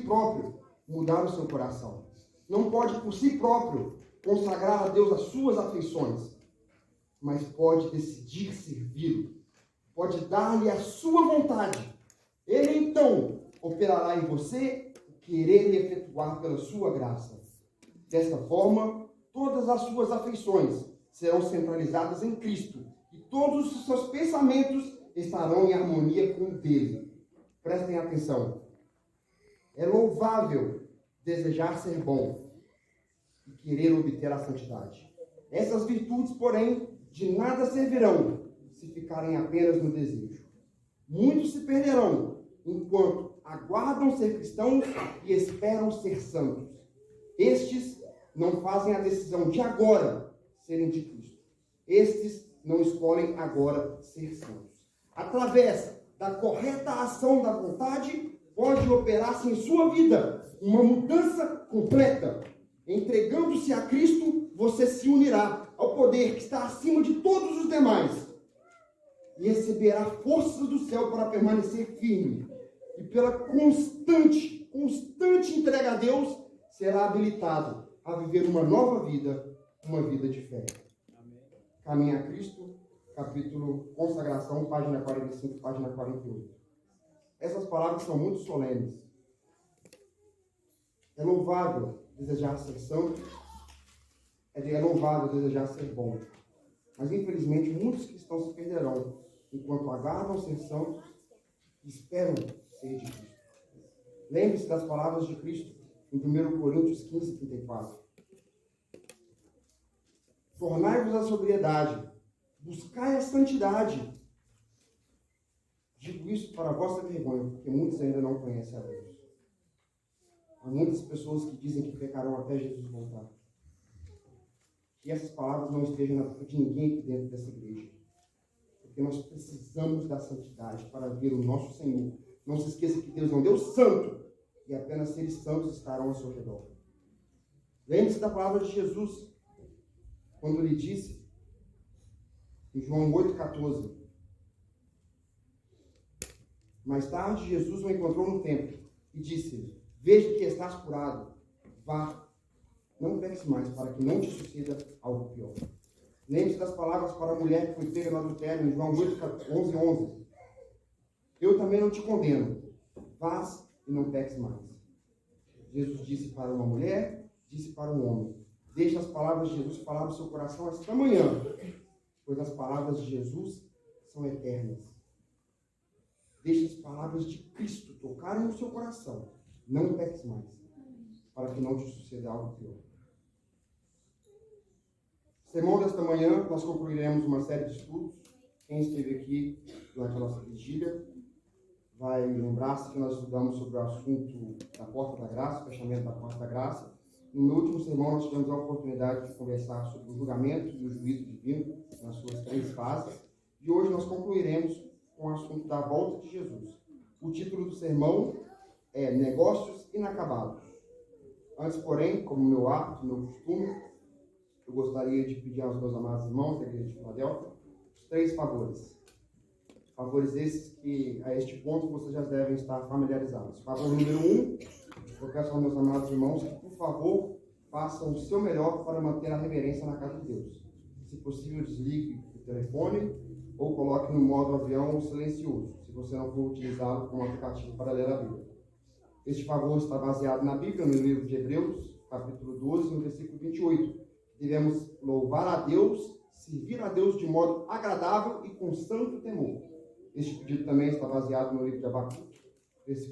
próprio mudar o seu coração. Não pode por si próprio consagrar a Deus as suas afeições, mas pode decidir servi-lo. Pode dar-lhe a sua vontade. Ele então operará em você o querer e efetuar pela sua graça. Desta forma, todas as suas afeições serão centralizadas em Cristo e todos os seus pensamentos estarão em harmonia com o dele. Prestem atenção. É louvável desejar ser bom e querer obter a santidade. Essas virtudes, porém, de nada servirão se ficarem apenas no desejo. Muitos se perderão enquanto aguardam ser cristãos e esperam ser santos. Estes não fazem a decisão de agora serem de Cristo. Estes não escolhem agora ser santos. Através da correta ação da vontade, pode operar-se em sua vida uma mudança completa. Entregando-se a Cristo, você se unirá ao poder que está acima de todos os demais e receberá forças do céu para permanecer firme. E pela constante entrega a Deus, será habilitado a viver uma nova vida, uma vida de fé. Amém. Caminho a Cristo, capítulo Consagração, página 45, página 48. Essas palavras são muito solenes. É louvável desejar ser santo, é louvável desejar ser bom. Mas, infelizmente, muitos cristãos se perderão enquanto aguardam ser santos e esperam ser de Cristo. Lembre-se das palavras de Cristo em 1 Coríntios 15, 34. Tornai-vos a sobriedade, buscai a santidade. Digo isso para a vossa vergonha, porque muitos ainda não conhecem a Deus. Há muitas pessoas que dizem que pecarão até Jesus voltar. Que essas palavras não estejam na boca de ninguém aqui dentro dessa igreja. Porque nós precisamos da santidade para ver o nosso Senhor. Não se esqueça que Deus não deu santo, e apenas seres santos estarão ao seu redor. Lembre-se da palavra de Jesus, quando ele disse, em João 8,14, mais tarde Jesus o encontrou no templo e disse-lhe, veja que estás curado, vá, não peques mais, para que não te suceda algo pior. Lembre-se das palavras para a mulher que foi pega no adultério, em João 8,11. Eu também não te condeno, vás e não peques mais. Jesus disse para uma mulher, disse para um homem. Deixe as palavras de Jesus falar no seu coração esta manhã, pois as palavras de Jesus são eternas. Deixe as palavras de Cristo tocarem no seu coração. Não peques mais, para que não te suceda algo pior. Sermão desta manhã, nós concluiremos uma série de estudos. Quem esteve aqui durante a nossa vigília vai lembrar-se que nós estudamos sobre o assunto da porta da graça, o fechamento da porta da graça. No meu último sermão, nós tivemos a oportunidade de conversar sobre o julgamento e o juízo divino, nas suas 3 fases. E hoje nós concluiremos com o assunto da volta de Jesus. O título do sermão é Negócios Inacabados. Antes, porém, como meu hábito, meu costume, eu gostaria de pedir aos meus amados irmãos da Igreja de Filadélfia os 3 favores. Favores esses que, a este ponto, vocês já devem estar familiarizados. Favor número 1, eu peço aos meus amados irmãos que, por favor, façam o seu melhor para manter a reverência na casa de Deus. Se possível, desligue o telefone ou coloque no modo avião silencioso, se você não for utilizá-lo como aplicativo para ler a Bíblia. Este favor está baseado na Bíblia, no livro de Hebreus, capítulo 12, no versículo 28. Devemos louvar a Deus, servir a Deus de modo agradável e com santo temor. Este pedido também está baseado no livro de Abacuque,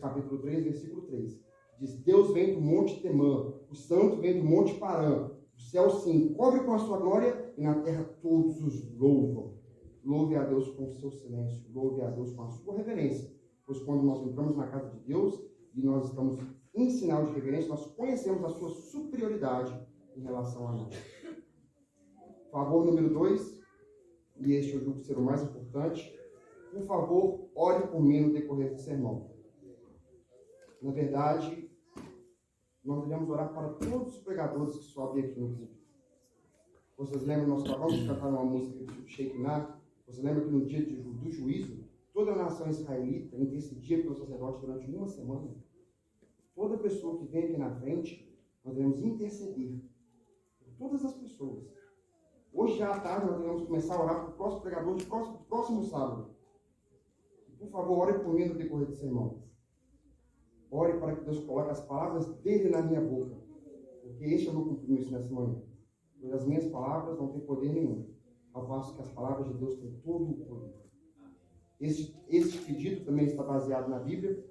capítulo 3, versículo 3. Diz, Deus vem do monte Temã, o santo vem do monte Parã. O céu se encobre com a sua glória e na terra todos os louvam. Louve a Deus com o seu silêncio, louve a Deus com a sua reverência. Pois quando nós entramos na casa de Deus e nós estamos em sinal de reverência, nós conhecemos a sua superioridade em relação a nós. Favor número 2, e este eu julgo ser o mais importante, por favor, ore por mim no decorrer do sermão. Na verdade, nós devemos orar para todos os pregadores que sobem aqui no púlpito. Vocês lembram, nós acabamos de cantar uma música do Shekinah? Você lembra que no dia do juízo, toda a nação israelita intercedia pelo sacerdote durante uma semana? Toda pessoa que vem aqui na frente, nós devemos interceder por todas as pessoas. Hoje, já à tarde, nós devemos começar a orar para o próximo pregador de próximo sábado. Por favor, ore por mim no decorrer do sermão. Ore para que Deus coloque as palavras dele na minha boca. Porque este é o meu compromisso nessa manhã. Pois as minhas palavras não têm poder nenhum. Ao passo que as palavras de Deus têm todo o poder. Este pedido também está baseado na Bíblia,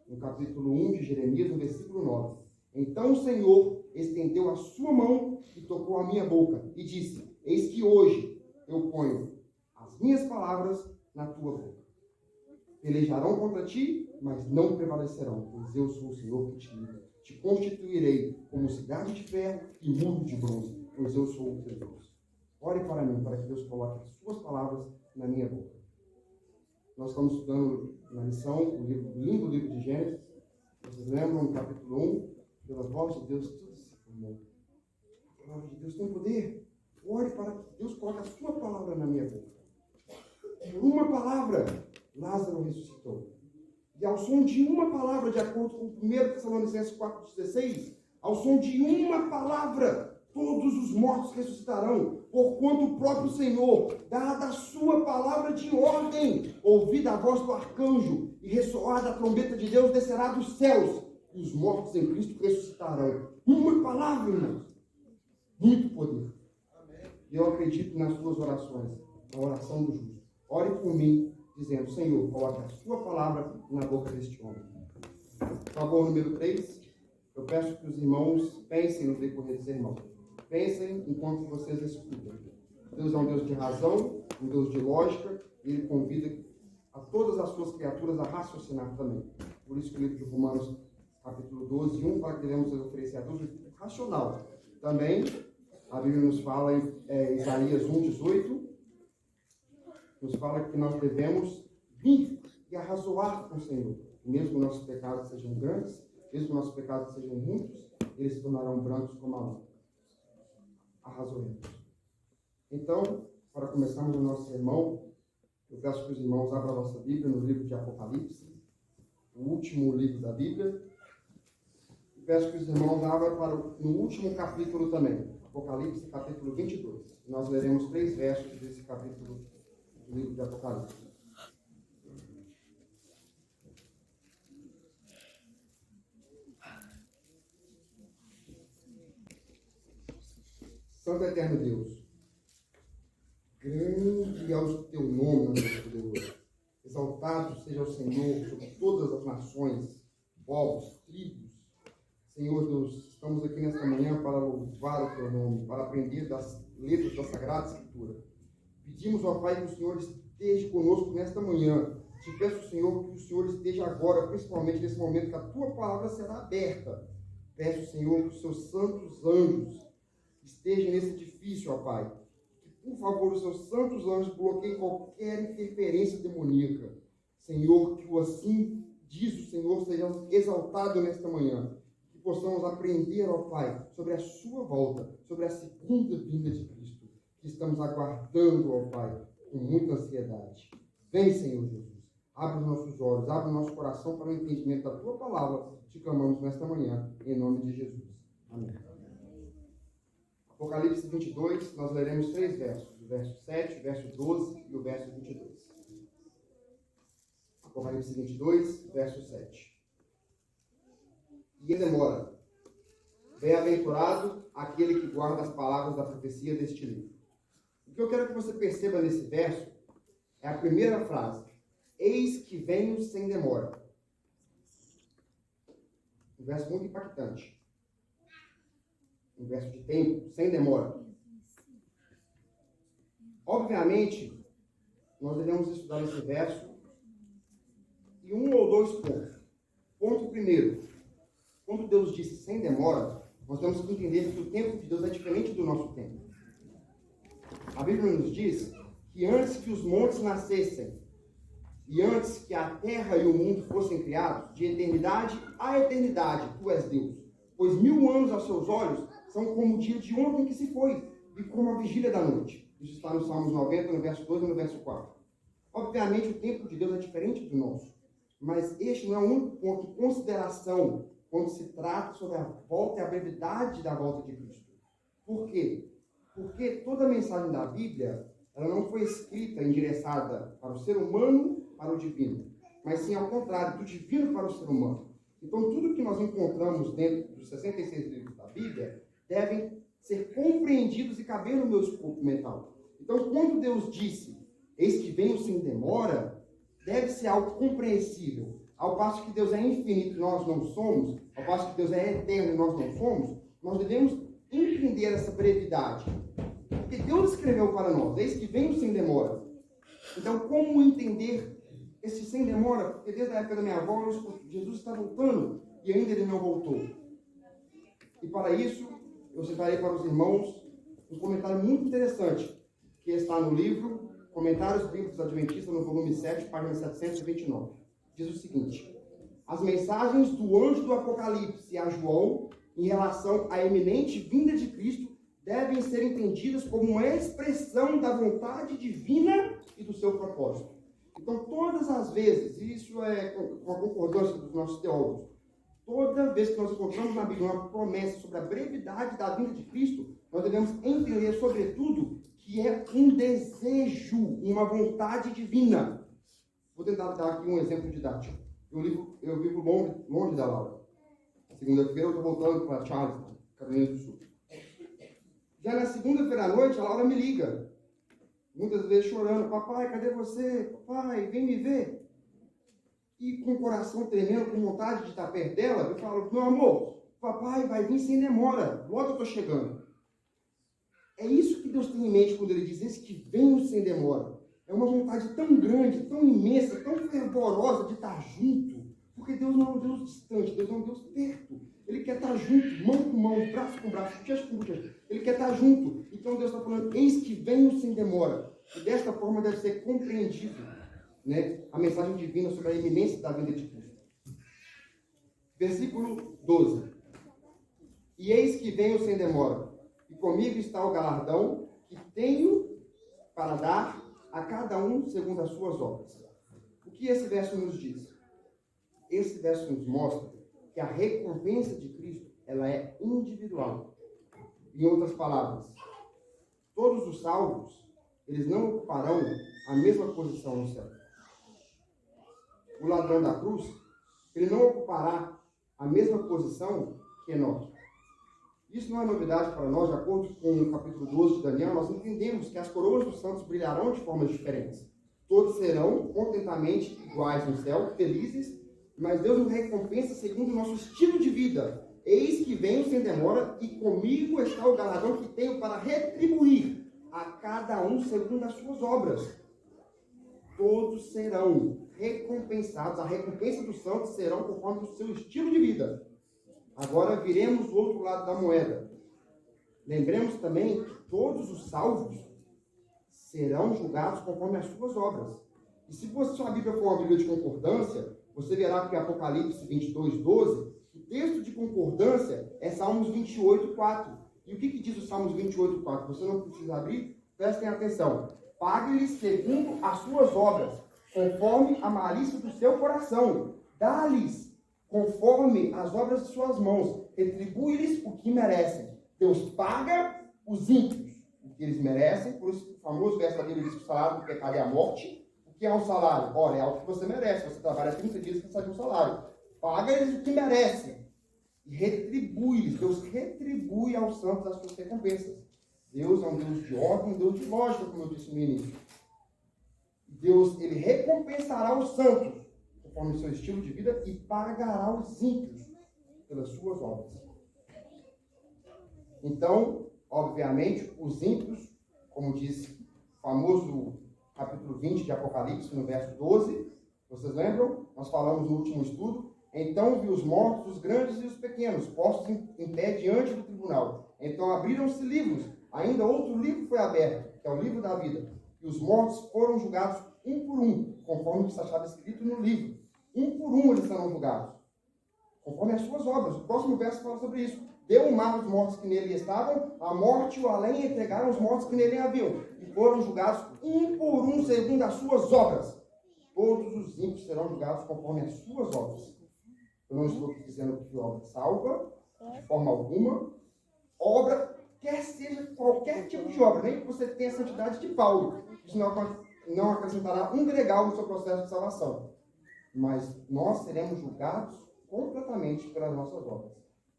no capítulo 1 de Jeremias, no versículo 9. Então o Senhor estendeu a sua mão e tocou a minha boca e disse: eis que hoje eu ponho as minhas palavras na tua boca. Pelejarão contra ti, mas não prevalecerão, pois eu sou o Senhor que te livra. Te constituirei como cidade de ferro e muro de bronze, pois eu sou o teu Deus. Ore para mim, para que Deus coloque as suas palavras na minha boca. Nós estamos estudando na lição o lindo livro de Gênesis. Vocês lembram, no capítulo 1, pela voz de Deus, tudo se formou. A palavra de Deus tem poder. Ore para que Deus coloque a sua palavra na minha boca. Por uma palavra, Lázaro ressuscitou. E ao som de uma palavra, de acordo com 1 Tessalonicenses 4,16, ao som de uma palavra, todos os mortos ressuscitarão, porquanto o próprio Senhor, dada a sua palavra de ordem, ouvida a voz do arcanjo e ressoada a trombeta de Deus, descerá dos céus, e os mortos em Cristo ressuscitarão. Uma palavra, irmãos. Muito poder. E eu acredito nas suas orações, na oração do justo. Ore por mim, dizendo: Senhor, coloque a sua palavra na boca deste homem. Por favor, número 3, eu peço que os irmãos pensem no decorrer do sermão. Pensem enquanto vocês escutam. Deus é um Deus de razão, um Deus de lógica, e Ele convida a todas as suas criaturas a raciocinar também. Por isso que o livro de Romanos, capítulo 12, 1, para que devemos oferecer a Deus o racional. Também, a Bíblia nos fala em Isaías 1, 18, nos fala que nós devemos vir e arrazoar com o Senhor. Mesmo que nossos pecados sejam grandes, mesmo que nossos pecados sejam muitos, eles se tornarão brancos como a lã. Arrazoemos. Então, para começarmos o nosso sermão, eu peço que os irmãos abram a nossa Bíblia no livro de Apocalipse, o último livro da Bíblia. E peço que os irmãos abram no último capítulo também, Apocalipse, capítulo 22. Nós leremos 3 versos desse capítulo do livro de Apocalipse. Santo Eterno Deus, grande é o teu nome, meu poderoso. Exaltado seja o Senhor sobre todas as nações, povos, tribos. Senhor Deus, estamos aqui nesta manhã para louvar o teu nome, para aprender das letras da Sagrada Escritura. Pedimos, ó Pai, que o Senhor esteja conosco nesta manhã. Te peço, Senhor, que o Senhor esteja agora, principalmente nesse momento que a tua palavra será aberta. Peço, Senhor, que os seus santos anjos estejam nesse edifício, ó Pai. Que, por favor, os seus santos anjos bloqueiem qualquer interferência demoníaca. Senhor, que o assim diz o Senhor seja exaltado nesta manhã. Que possamos aprender, ó Pai, sobre a sua volta, sobre a segunda vinda de Cristo, que estamos aguardando, ó Pai, com muita ansiedade. Vem, Senhor Jesus. Abre os nossos olhos, abre o nosso coração para o entendimento da tua palavra. Te clamamos nesta manhã, em nome de Jesus. Amém. Apocalipse 22, nós leremos 3 versos, o verso 7, o verso 12 e o verso 22. Apocalipse 22, verso 7. E ele demora. Bem-aventurado aquele que guarda as palavras da profecia deste livro. O que eu quero que você perceba nesse verso é a primeira frase. Eis que venho sem demora. Um verso muito impactante. Um verso de tempo, sem demora. Obviamente, nós devemos estudar esse verso em 1 ou 2 pontos. Ponto primeiro. Quando Deus disse sem demora, nós temos que entender que o tempo de Deus é diferente do nosso tempo. A Bíblia nos diz que antes que os montes nascessem e antes que a terra e o mundo fossem criados, de eternidade a eternidade, tu és Deus. Pois 1000 anos aos seus olhos são como o dia de ontem que se foi, e como a vigília da noite. Isso está no Salmos 90, no verso 2 e no verso 4. Obviamente, o tempo de Deus é diferente do nosso, mas este não é o único ponto de consideração quando se trata sobre a volta e a brevidade da volta de Cristo. Por quê? Porque toda a mensagem da Bíblia, ela não foi escrita endereçada para o ser humano, para o divino, mas sim ao contrário, do divino para o ser humano. Então, tudo que nós encontramos dentro dos 66 livros da Bíblia devem ser compreendidos e caber no meu escopo mental. Então, quando Deus disse, eis que venho sem demora, deve ser algo compreensível. Ao passo que Deus é infinito e nós não somos, ao passo que Deus é eterno e nós não somos, nós devemos entender essa brevidade. Porque Deus escreveu para nós, eis que venho sem demora. Então, como entender esse sem demora? Porque desde a época da minha avó, eu escuto, Jesus está voltando e ainda ele não voltou. E para isso, eu separei para os irmãos um comentário muito interessante, que está no livro Comentários Bíblicos Adventistas, no volume 7, página 729. Diz o seguinte: as mensagens do anjo do Apocalipse a João em relação à iminente vinda de Cristo devem ser entendidas como uma expressão da vontade divina e do seu propósito. Então, todas as vezes, e isso é com a concordância dos nossos teólogos, toda vez que nós encontramos na Bíblia uma promessa sobre a brevidade da vinda de Cristo, nós devemos entender, sobretudo, que é um desejo, uma vontade divina. Vou tentar dar aqui um exemplo didático. Eu vivo longe da Laura. Segunda-feira eu estou voltando para Charleston, Carolina do Sul. Já na segunda-feira à noite, a Laura me liga. Muitas vezes chorando: papai, cadê você? Papai, vem me ver. E com o coração tremendo, com vontade de estar perto dela, eu falo: meu amor, papai vai vir sem demora, logo eu estou chegando. É isso que Deus tem em mente quando ele diz esse que venho sem demora. É uma vontade tão grande, tão imensa, tão fervorosa de estar junto. Porque Deus não é um Deus distante, Deus é um Deus perto. Ele quer estar junto, mão com mão, braço com braço, bochecha com bochecha. Ele quer estar junto. Então Deus está falando, eis que venho sem demora. E desta forma deve ser compreendido, né, a mensagem divina sobre a iminência da vinda de Cristo. Versículo 12. E eis que venho sem demora. E comigo está o galardão que tenho para dar a cada um segundo as suas obras. O que esse verso nos diz? Esse verso nos mostra que a recompensa de Cristo, ela é individual. Em outras palavras, todos os salvos, eles não ocuparão a mesma posição no céu. O ladrão da cruz, ele não ocupará a mesma posição que Enoque. Isso não é novidade para nós. De acordo com o capítulo 12 de Daniel, nós entendemos que as coroas dos santos brilharão de formas diferentes. Todos serão contentamente iguais no céu, felizes, mas Deus nos recompensa segundo o nosso estilo de vida. Eis que venho sem demora, e comigo está o galardão que tenho para retribuir a cada um segundo as suas obras. Todos serão recompensados. A recompensa dos santos serão conforme o seu estilo de vida. Agora viremos do outro lado da moeda. Lembremos também que todos os salvos serão julgados conforme as suas obras. E se sua Bíblia for uma Bíblia de concordância, você verá que em Apocalipse 22, 12, o texto de concordância é Salmos 28, 4. E o que diz o Salmos 28, 4? Você não precisa abrir? Prestem atenção. Pague-lhes segundo as suas obras, conforme a malícia do seu coração. Dá-lhes conforme as obras de suas mãos. Retribui-lhes o que merecem. Deus paga os ímpios o que eles merecem. Por isso, o famoso verso da Bíblia diz que o salário do pecado é a morte. O que é um salário? Ora, é algo que você merece. Você trabalha 30 dias e recebe um salário. Paga-lhes o que merecem. E retribui-lhes. Deus retribui aos santos as suas recompensas. Deus é um Deus de ordem, um Deus de lógica, como eu disse no início. Deus, ele recompensará os santos conforme o seu estilo de vida e pagará os ímpios pelas suas obras. Então, obviamente, os ímpios, como diz o famoso capítulo 20 de Apocalipse, no verso 12, vocês lembram? Nós falamos no último estudo. Então vi os mortos, os grandes e os pequenos, postos em pé diante do tribunal. Então abriram-se livros. Ainda outro livro foi aberto, que é o livro da vida. E os mortos foram julgados um por um, conforme está escrito no livro. Um por um eles serão julgados, conforme as suas obras. O próximo verso fala sobre isso. Deu o mar os mortos que nele estavam, a morte e o além entregaram os mortos que nele haviam, e foram julgados um por um segundo as suas obras. Todos os ímpios serão julgados conforme as suas obras. Eu não estou dizendo que obra salva, de forma alguma. Obra, quer seja qualquer tipo de obra, nem que você tenha a santidade de Paulo. Isso não acrescentará um gregal no seu processo de salvação. Mas nós seremos julgados completamente pelas nossas obras.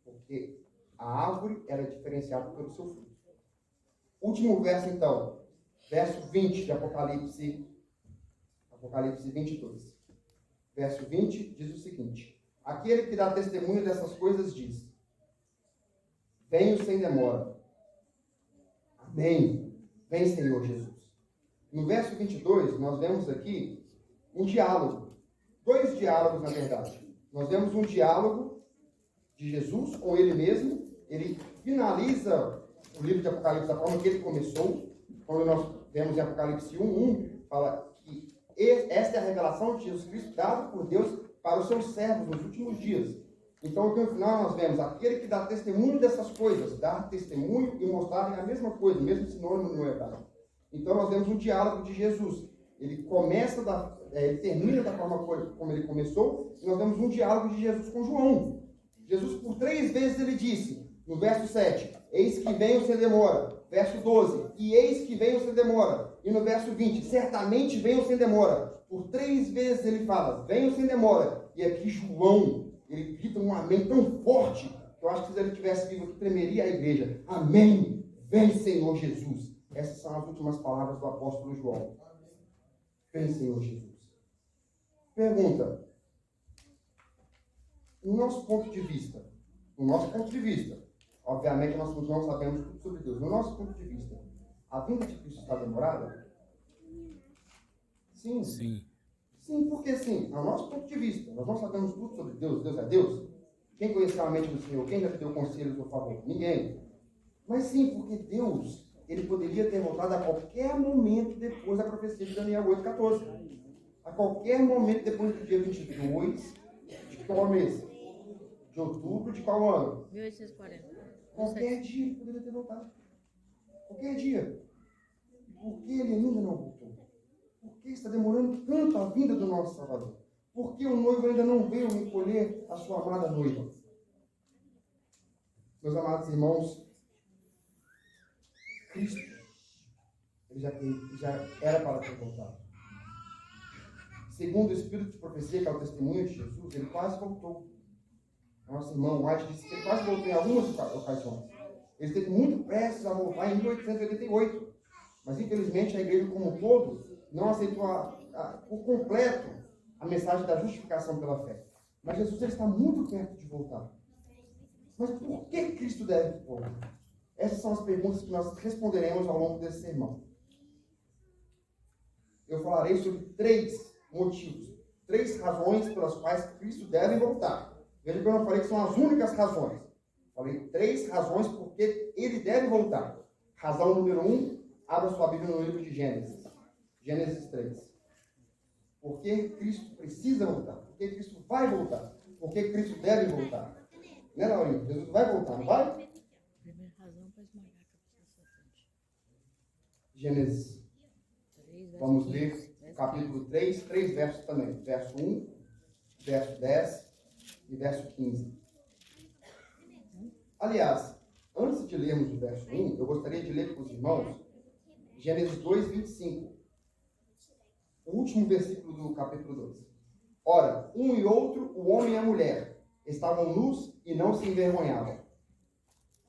Porque a árvore era diferenciada pelo seu fruto. Último verso, então. Verso 20 de Apocalipse 22. Verso 20 diz o seguinte: aquele que dá testemunho dessas coisas diz: venho sem demora. Amém. Vem, Senhor Jesus. No verso 22, nós vemos aqui um diálogo. Dois diálogos, na verdade. Nós vemos um diálogo de Jesus com ele mesmo. Ele finaliza o livro de Apocalipse da forma que ele começou. Quando nós vemos em Apocalipse 1:1, fala que esta é a revelação de Jesus Cristo dada por Deus para os seus servos nos últimos dias. Então, aqui no final nós vemos aquele que dá testemunho dessas coisas, dar testemunho e mostrar a mesma coisa, o mesmo sinônimo no hebraico. Então, nós vemos um diálogo de Jesus. Ele ele termina da forma como ele começou, e nós vemos um diálogo de Jesus com João. Jesus, por 3 vezes, ele disse, no verso 7, eis que venho sem demora. Verso 12, e eis que venho sem demora. E no verso 20, certamente venho sem demora. Por 3 vezes ele fala, venho sem demora. E aqui João, ele grita um amém tão forte, que eu acho que se ele tivesse vivo aqui, tremeria a igreja. Amém, vem Senhor Jesus. Essas são as últimas palavras do apóstolo João. Vem Senhor Jesus. Pergunta. No nosso ponto de vista, obviamente nós não sabemos tudo sobre Deus. No nosso ponto de vista, a vinda de Cristo está demorada? Sim. Sim, porque sim. Ao nosso ponto de vista, nós não sabemos tudo sobre Deus. Deus é Deus. Quem conheceu a mente do Senhor? Quem já te deu conselhos a seu favor? Ninguém. Mas sim, porque Deus, ele poderia ter voltado a qualquer momento depois da profecia de Daniel 8:14. A qualquer momento depois do dia 22 de qual mês? De outubro de qual ano? 1840. Qualquer dia ele poderia ter voltado. Qualquer dia. Por que ele ainda não voltou? Por que está demorando tanto a vinda do nosso Salvador? Por que o noivo ainda não veio recolher a sua amada noiva? Meus amados irmãos, Cristo, ele já era para ter voltado. Segundo o Espírito de profecia, que é o testemunho de Jesus, ele quase voltou. Nosso irmão White disse que ele quase voltou em algumas ocasiões. Ele esteve muito prestes a voltar em 1888. Mas, infelizmente, a igreja como um todo não aceitou por completo a mensagem da justificação pela fé. Mas Jesus ele está muito perto de voltar. Mas por que Cristo deve voltar? Essas são as perguntas que nós responderemos ao longo desse sermão. Eu falarei sobre 3 motivos, 3 razões pelas quais Cristo deve voltar. Veja que eu não falei que são as únicas razões. Falei 3 razões porque ele deve voltar. Razão número 1, abra sua Bíblia no livro de Gênesis. Gênesis 3. Por que Cristo precisa voltar? Por que Cristo vai voltar? Por que Cristo deve voltar? Né, Laurinho? Jesus vai voltar, não vai? Primeira razão para esmagar a cabeça satânica. Gênesis. Vamos ler capítulo 3 versos também. Verso 1, verso 10 e verso 15. Aliás, antes de lermos o verso 1, eu gostaria de ler para os irmãos Gênesis 2, 25. O último versículo do capítulo 2. Ora, um e outro, o homem e a mulher, estavam nus e não se envergonhavam.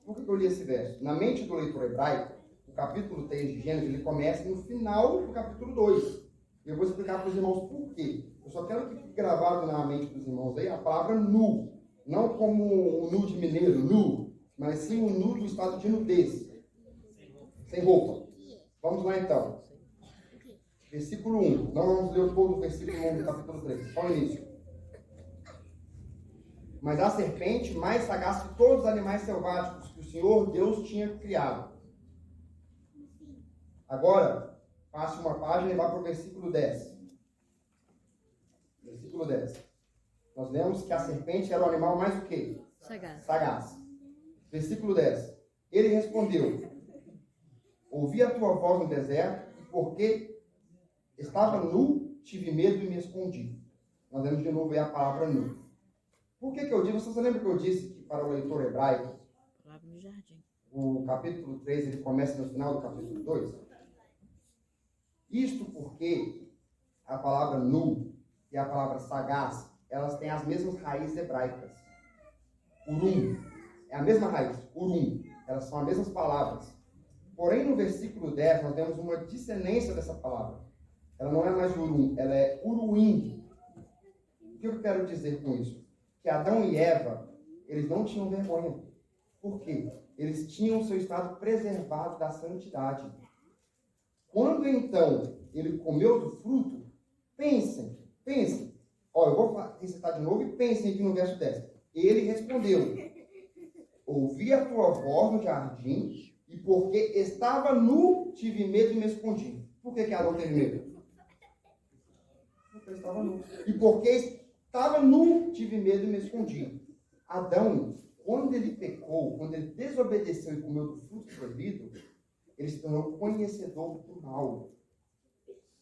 Por que eu li esse verso? Na mente do leitor hebraico, o capítulo 3 de Gênesis, ele começa no final do capítulo 2. Eu vou explicar para os irmãos por quê. Eu só quero que fique gravado na mente dos irmãos aí a palavra nu. Não como o nu de mineiro, nu, mas sim o nu do estado de nudez. Sem roupa. Vamos lá então. Versículo 1. Não vamos ler todo o versículo 1 do capítulo 3. Só o início. Mas a serpente, mais sagaz que todos os animais selváticos que o Senhor Deus tinha criado. Agora, passe uma página e vá para o versículo 10. Versículo 10. Nós lemos que a serpente era o animal mais o quê? Sagaz. Versículo 10. Ele respondeu: ouvi a tua voz no deserto, e porque estava nu, tive medo e me escondi. Nós vemos de novo aí a palavra nu. Por que eu digo? Você lembra que eu disse que para o leitor hebraico, Palavra no jardim. o capítulo 3 ele começa no final do capítulo 2? Isto porque a palavra nu e a palavra sagaz, elas têm as mesmas raízes hebraicas. Urum é a mesma raiz, urum. Elas são as mesmas palavras. Porém, no versículo 10, nós temos uma descendência dessa palavra. Ela não é mais urum, ela é uruim. O que eu quero dizer com isso? Que Adão e Eva, eles não tinham vergonha. Por quê? Eles tinham o seu estado preservado da santidade. Quando, então, ele comeu do fruto, pensem. Eu vou recitar de novo e pensem aqui no verso 10. Ele respondeu: ouvi a tua voz no jardim, e porque estava nu, tive medo e me escondi. Por que Adão teve medo? Porque estava nu. E porque estava nu, tive medo e me escondi. Adão, quando ele pecou, quando ele desobedeceu e comeu do fruto proibido, ele se tornou conhecedor do mal.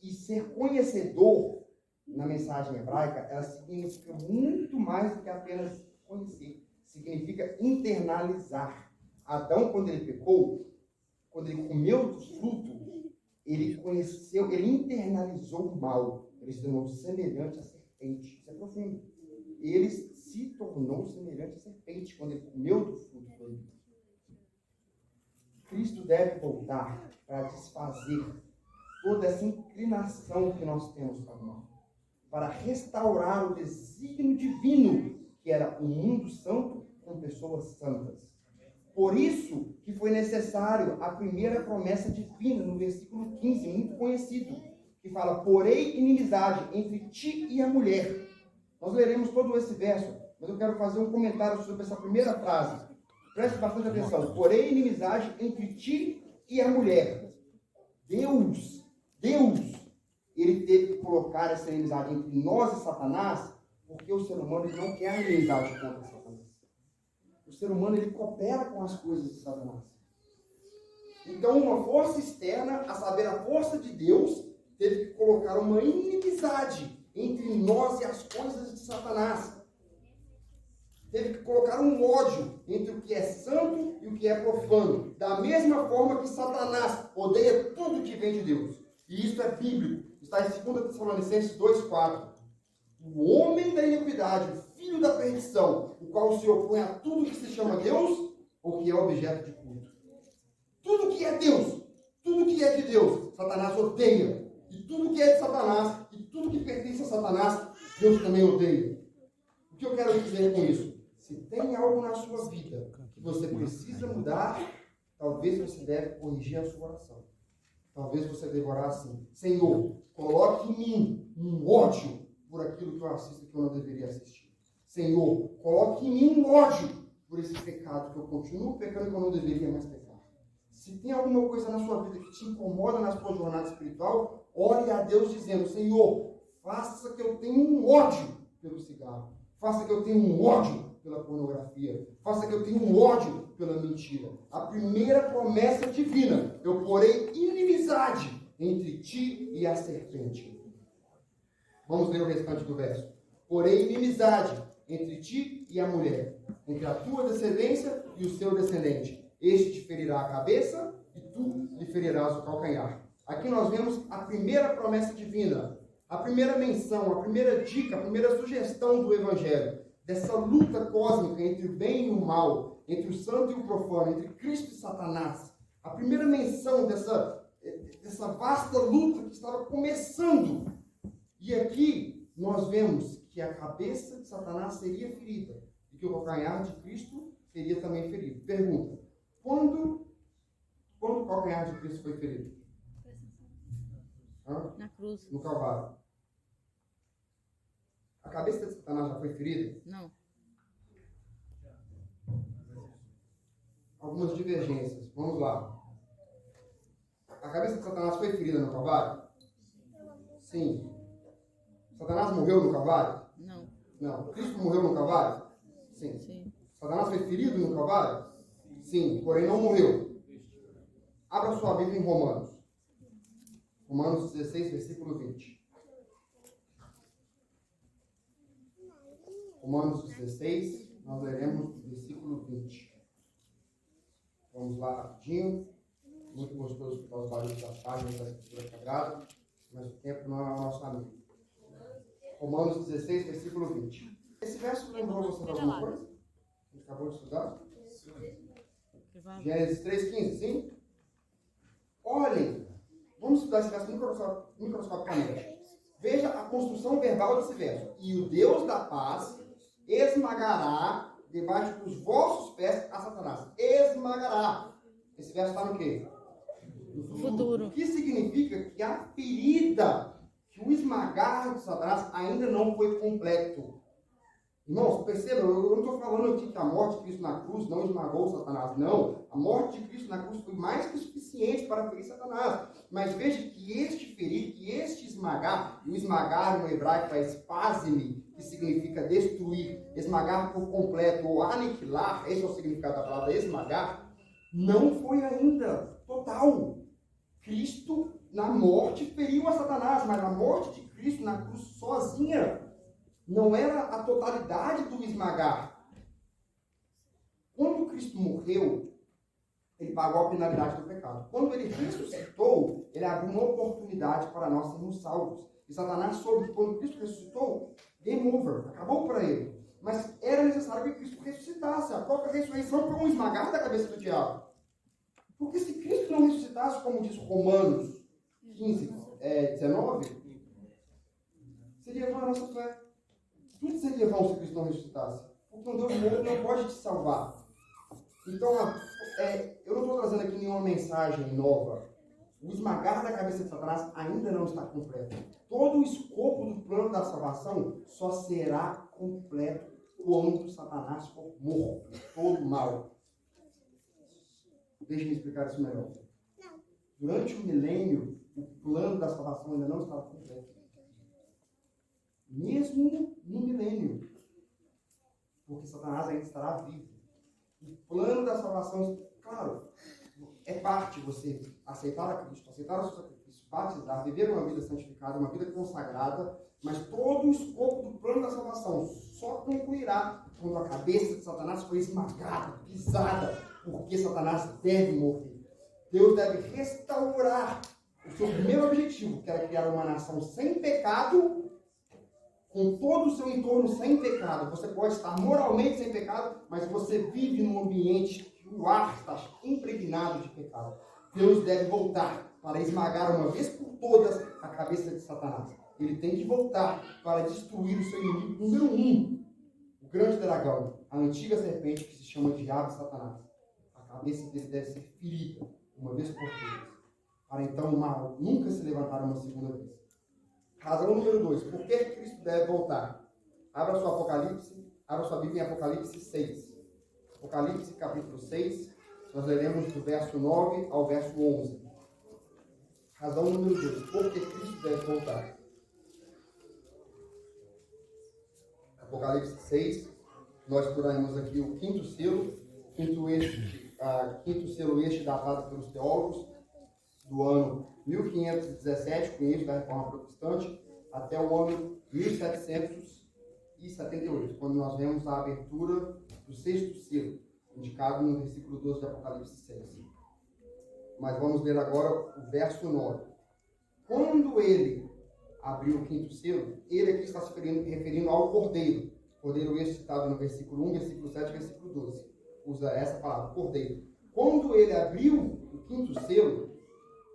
E ser conhecedor, na mensagem hebraica, ela significa muito mais do que apenas conhecer. Significa internalizar. Adão, quando ele pecou, quando ele comeu do fruto, ele conheceu, ele internalizou o mal. Ele se tornou semelhante à serpente. Isso é profundo. Ele se tornou semelhante à serpente quando ele comeu do fruto proibido. Cristo deve voltar para desfazer toda essa inclinação que nós temos para o mal, para restaurar o desígnio divino, que era um mundo santo com pessoas santas. Por isso que foi necessário a primeira promessa divina, no versículo 15, muito conhecido, que fala: porém inimizade entre ti e a mulher. Nós leremos todo esse verso, mas eu quero fazer um comentário sobre essa primeira frase. Preste bastante atenção. Porém inimizade entre ti e a mulher. Deus, ele teve que colocar essa inimizade entre nós e Satanás, porque o ser humano ele não quer inimizade contra Satanás. O ser humano ele coopera com as coisas de Satanás. Então, uma força externa, a saber, a força de Deus, teve que colocar uma inimizade entre nós e as coisas de Satanás. Teve que colocar um ódio entre o que é santo e o que é profano. Da mesma forma que Satanás odeia tudo que vem de Deus. E isso é bíblico. Está em 2 Tessalonicenses 2,4. O homem da iniquidade, o filho da perdição, o qual se opõe a tudo que se chama Deus, ou que é objeto de culto. Tudo que é Deus, tudo que é de Deus, Satanás odeia. E tudo que é de Satanás, e tudo que pertence a Satanás, Deus também odeia. O que eu quero dizer com isso? Se tem algo na sua vida que você precisa mudar, talvez você deve corrigir a sua oração. Talvez você deve orar assim: Senhor, coloque em mim um ódio por aquilo que eu assisto que eu não deveria assistir. Senhor, coloque em mim um ódio por esse pecado que eu continuo pecando que eu não deveria mais pecar. Se tem alguma coisa na sua vida que te incomoda na sua jornada espiritual, ore a Deus dizendo: Senhor, faça que eu tenha um ódio pelo cigarro. Faça que eu tenha um ódio pela pornografia. Faça que eu tenha um ódio pela mentira. A primeira promessa divina: eu porei inimizade entre ti e a serpente. Vamos ler o restante do verso. Porém inimizade entre ti e a mulher, entre a tua descendência e o seu descendente. Este te ferirá a cabeça e tu lhe ferirás o calcanhar. Aqui nós vemos a primeira promessa divina, a primeira menção, a primeira dica, a primeira sugestão do Evangelho, dessa luta cósmica entre o bem e o mal, entre o santo e o profano, entre Cristo e Satanás. A primeira menção dessa vasta luta que estava começando. E aqui nós vemos que a cabeça de Satanás seria ferida e que o calcanhar de Cristo seria também ferido. Pergunta: quando o calcanhar de Cristo foi ferido? Na cruz. No Calvário. A cabeça de Satanás já foi ferida? Não. Algumas divergências. Vamos lá. A cabeça de Satanás foi ferida no Calvário? Sim. Satanás morreu no Calvário? Não. Não. Cristo morreu no Calvário? Sim. Sim. Satanás foi ferido no Calvário? Sim. Porém não morreu. Abra sua Bíblia em Romanos. Romanos 16, versículo 20. Romanos 16, nós leremos o versículo 20. Vamos lá rapidinho. Muito gostoso escutar os barulhos das páginas da Escritura Sagrada, mas o tempo não é o nosso amigo. Romanos 16, versículo 20. Esse verso lembrou você de alguma coisa? A gente acabou de estudar? Gênesis 3,15, sim? Olhem, vamos estudar esse verso microscopicamente. Veja a construção verbal desse verso. E o Deus da paz esmagará debaixo dos vossos pés a Satanás. Esmagará. Esse verso está no quê? No futuro. O que significa que a ferida, que o esmagar de Satanás ainda não foi completo. Irmãos, percebam, eu não estou falando aqui que a morte de Cristo na cruz não esmagou Satanás. Não, a morte de Cristo na cruz foi mais que suficiente para ferir Satanás. Mas veja que este ferir, que este esmagar, e o esmagar no hebraico é espasme, que significa destruir, esmagar por completo ou aniquilar, esse é o significado da palavra esmagar, não foi ainda total. Cristo na morte feriu a Satanás, mas a morte de Cristo na cruz sozinha não era a totalidade do esmagar. Quando Cristo morreu, ele pagou a penalidade do pecado. Quando ele ressuscitou, ele abriu uma oportunidade para nós sermos salvos. E Satanás soube que quando Cristo ressuscitou, game over, acabou para ele. Mas era necessário que Cristo ressuscitasse. A própria ressurreição foi um esmagar da cabeça do diabo. Porque se Cristo não ressuscitasse, como diz Romanos 15, 19, seria vã a nossa fé. Tudo seria vão se Cristo não ressuscitasse. Porque um Deus morto não pode te salvar. Então, eu não estou trazendo aqui nenhuma mensagem nova. O esmagar da cabeça de Satanás ainda não está completo. Todo o escopo do plano da salvação só será completo quando Satanás for morto. Todo mal. Deixa eu explicar isso melhor. Durante o milênio, o plano da salvação ainda não estava completo. Mesmo no milênio. Porque Satanás ainda estará vivo. O plano da salvação, claro, é parte você aceitar a Cristo, aceitar o seu sacrifício, batizar, viver uma vida santificada, uma vida consagrada, mas todo o escopo do plano da salvação só concluirá quando a cabeça de Satanás foi esmagada, pisada, porque Satanás deve morrer. Deus deve restaurar o seu primeiro objetivo, que era criar uma nação sem pecado, com todo o seu entorno sem pecado. Você pode estar moralmente sem pecado, mas você vive num ambiente que o ar está impregnado de pecado. Deus deve voltar para esmagar uma vez por todas a cabeça de Satanás. Ele tem que voltar para destruir o seu inimigo número 1, o grande dragão, a antiga serpente que se chama Diabo e Satanás. A cabeça dele deve ser ferida uma vez por todas, para então o mal nunca se levantar uma segunda vez. Razão número 2. Por que Cristo deve voltar? Abra sua Apocalipse, abra sua Bíblia em Apocalipse 6. Apocalipse capítulo 6, nós leremos do verso 9 ao verso 11. Razão número 2. Por que Cristo deve voltar? Apocalipse 6, nós estudaremos aqui o quinto selo, quinto selo este datado pelos teólogos, do ano 1517, com isso da Reforma Protestante, até o ano 1778, quando nós vemos a abertura do sexto selo, indicado no versículo 12 de Apocalipse 6. Mas vamos ler agora o verso 9. Quando ele abriu o quinto selo, ele aqui está se referindo ao Cordeiro. Cordeiro este citado no versículo 1, versículo 7 e versículo 12. Usa essa palavra, Cordeiro. Quando ele abriu o quinto selo,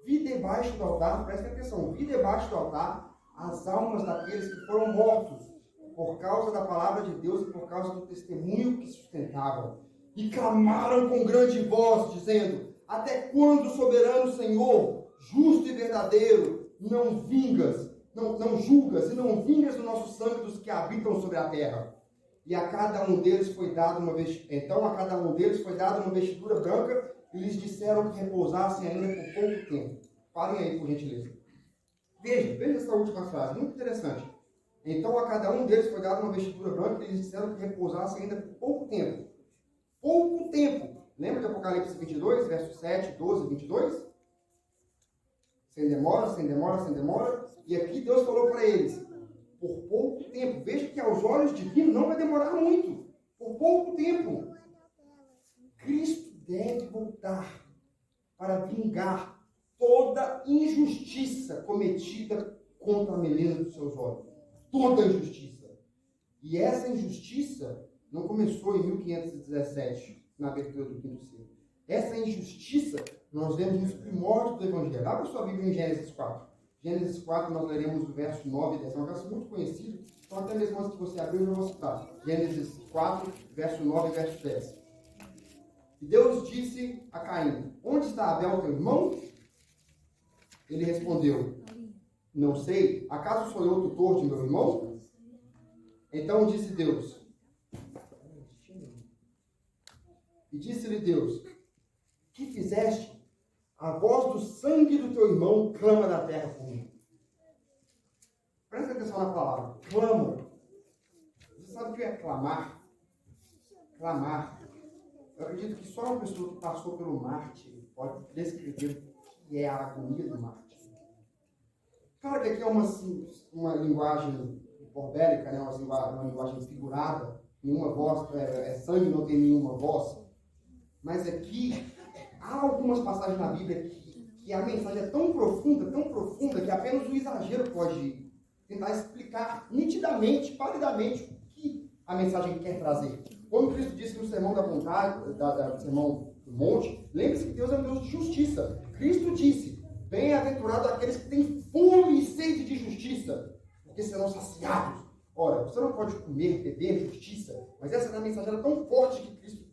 vi debaixo do altar, prestem atenção, vi debaixo do altar as almas daqueles que foram mortos por causa da palavra de Deus e por causa do testemunho que sustentavam. E clamaram com grande voz, dizendo: até quando, soberano Senhor, justo e verdadeiro, não julgas e não vingas do nosso sangue dos que habitam sobre a terra? E a cada um deles foi dado uma vestidura branca, e lhes disseram que repousassem ainda por pouco tempo. Parem aí, por gentileza. Veja essa última frase, muito interessante. Então a cada um deles foi dada uma vestidura branca, e lhes disseram que repousassem ainda por pouco tempo. Pouco tempo. Lembra de Apocalipse 22, versos 7, 12 e 22? Sem demora, sem demora, sem demora. E aqui Deus falou para eles: por pouco tempo. Veja que aos olhos divinos não vai demorar muito. Por pouco tempo. Cristo deve voltar para vingar toda injustiça cometida contra a menina dos seus olhos. Toda injustiça. E essa injustiça não começou em 1517, na abertura do quinto século. Essa injustiça nós vemos nos primórdios do Evangelho. Abra sua Bíblia em Gênesis 4. Gênesis 4, nós leremos o verso 9 e 10. É um verso muito conhecido, então até mesmo antes que você abrir, eu já vou citar. Gênesis 4, verso 9 e verso 10. E Deus disse a Caim: onde está Abel, teu irmão? Ele respondeu: não sei. Acaso sou eu tutor de meu irmão? Então disse Deus. E disse-lhe Deus: que fizeste? A voz do sangue do teu irmão clama na terra por mim. Presta atenção na palavra. Clama. Você sabe o que é clamar? Clamar. Eu acredito que só uma pessoa que passou pelo mártir pode descrever o que é a agonia do mártir. Claro que aqui é uma linguagem hiperbólica, né? Uma linguagem figurada. Nenhuma voz, sangue não tem nenhuma voz. Mas aqui, há algumas passagens na Bíblia que a mensagem é tão profunda, que apenas o exagero pode tentar explicar nitidamente, palidamente, o que a mensagem quer trazer. Como Cristo disse no Sermão da Vontade, do Sermão do Monte, lembre-se que Deus é um Deus de justiça. Cristo disse: bem-aventurado aqueles que têm fome e sede de justiça, porque serão saciados. Ora, você não pode comer, beber justiça, mas essa mensagem era tão forte que Cristo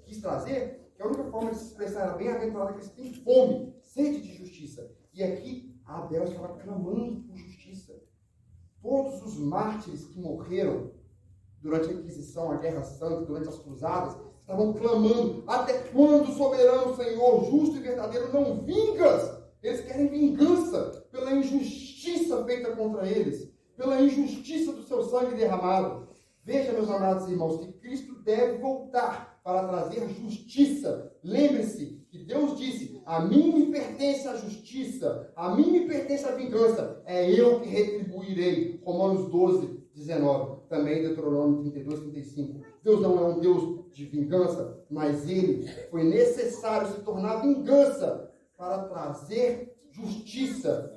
quis trazer, que a única forma de se expressar era bem-aventurado aqueles que têm fome, sede de justiça. E aqui, Abel estava clamando por justiça. Todos os mártires que morreram durante a Inquisição, a Guerra Santa, durante as Cruzadas, estavam clamando: até quando, soberano Senhor, justo e verdadeiro, não vingas? Eles querem vingança pela injustiça feita contra eles, pela injustiça do seu sangue derramado. Veja, meus amados irmãos, que Cristo deve voltar para trazer justiça. Lembre-se que Deus disse: a mim me pertence a justiça, a mim me pertence a vingança, é eu que retribuirei. Romanos 12, 19, também Deuteronômio 32, 35. Deus não é um Deus de vingança, mas Ele foi necessário se tornar vingança para trazer justiça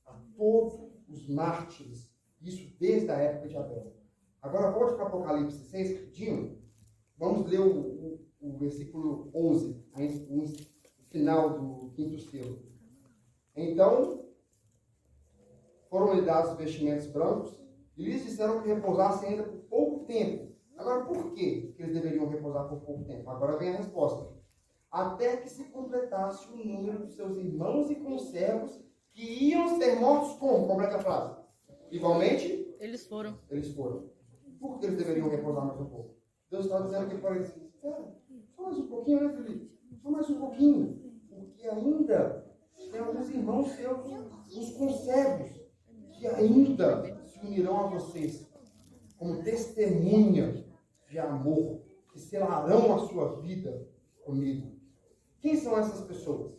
a todos os mártires. Isso desde a época de Abel. Agora volte para Apocalipse 6, rapidinho. Vamos ler o versículo 11, o final do quinto selo. Então, foram lhe dados vestimentos brancos e lhes disseram que repousassem ainda por pouco tempo. Agora, por que eles deveriam repousar por pouco tempo? Agora vem a resposta. Até que se completasse o número dos seus irmãos e conservos que iam ser mortos como? Complete a frase. Igualmente, Eles foram. eles foram. Por que eles deveriam repousar mais um pouco? Deus está dizendo que para eles: espera, só mais um pouquinho, né, Felipe? Só mais um pouquinho. Porque ainda tem alguns irmãos seus, os conservos, que ainda se unirão a vocês como testemunha de amor, que selarão a sua vida comigo. Quem são essas pessoas?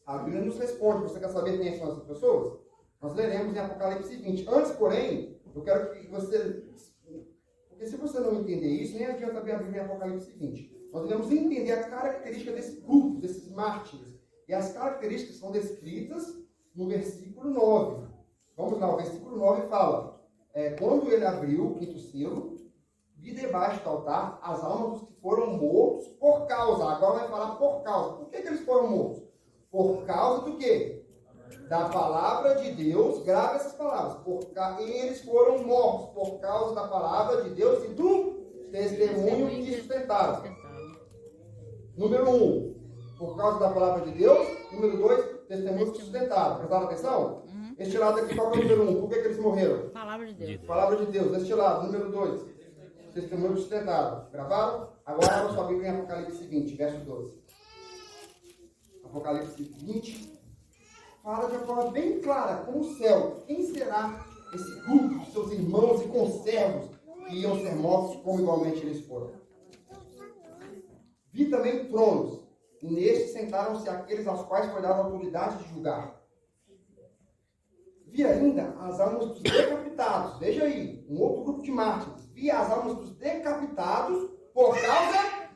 A Bíblia nos responde. Você quer saber quem são essas pessoas? Nós leremos em Apocalipse 20. Antes, porém, eu quero que você... Porque se você não entender isso, nem adianta abrir a Bíblia em Apocalipse 20. Nós devemos entender a característica desse grupo, desses mártires. E as características são descritas no versículo 9. Vamos lá, o versículo 9 fala: quando ele abriu o quinto selo, vi debaixo do altar as almas dos que foram mortos por causa. Agora vai falar por causa. Por que eles foram mortos? Por causa do quê? Da palavra de Deus. Grave essas palavras. Eles foram mortos por causa da palavra de Deus e do testemunho que sustentaram. Número 1, por causa da palavra de Deus. Número 2, testemunho que sustentaram. Prestaram atenção? Este lado aqui, qual é o número 1? Por que eles morreram? Palavra de Deus. Palavra de Deus. Este lado, número 2, testemunho que sustentaram. Gravaram? Agora abra sua Bíblia em Apocalipse 20, verso 12. Apocalipse 20 fala de uma forma bem clara, como o céu. Quem será esse grupo de seus irmãos e conservos que iam ser mortos como igualmente eles foram? Vi também tronos, e nestes sentaram-se aqueles aos quais foi dada a autoridade de julgar. Vi ainda as almas dos decapitados. Veja aí, um outro grupo de mártires. Vi as almas dos decapitados por causa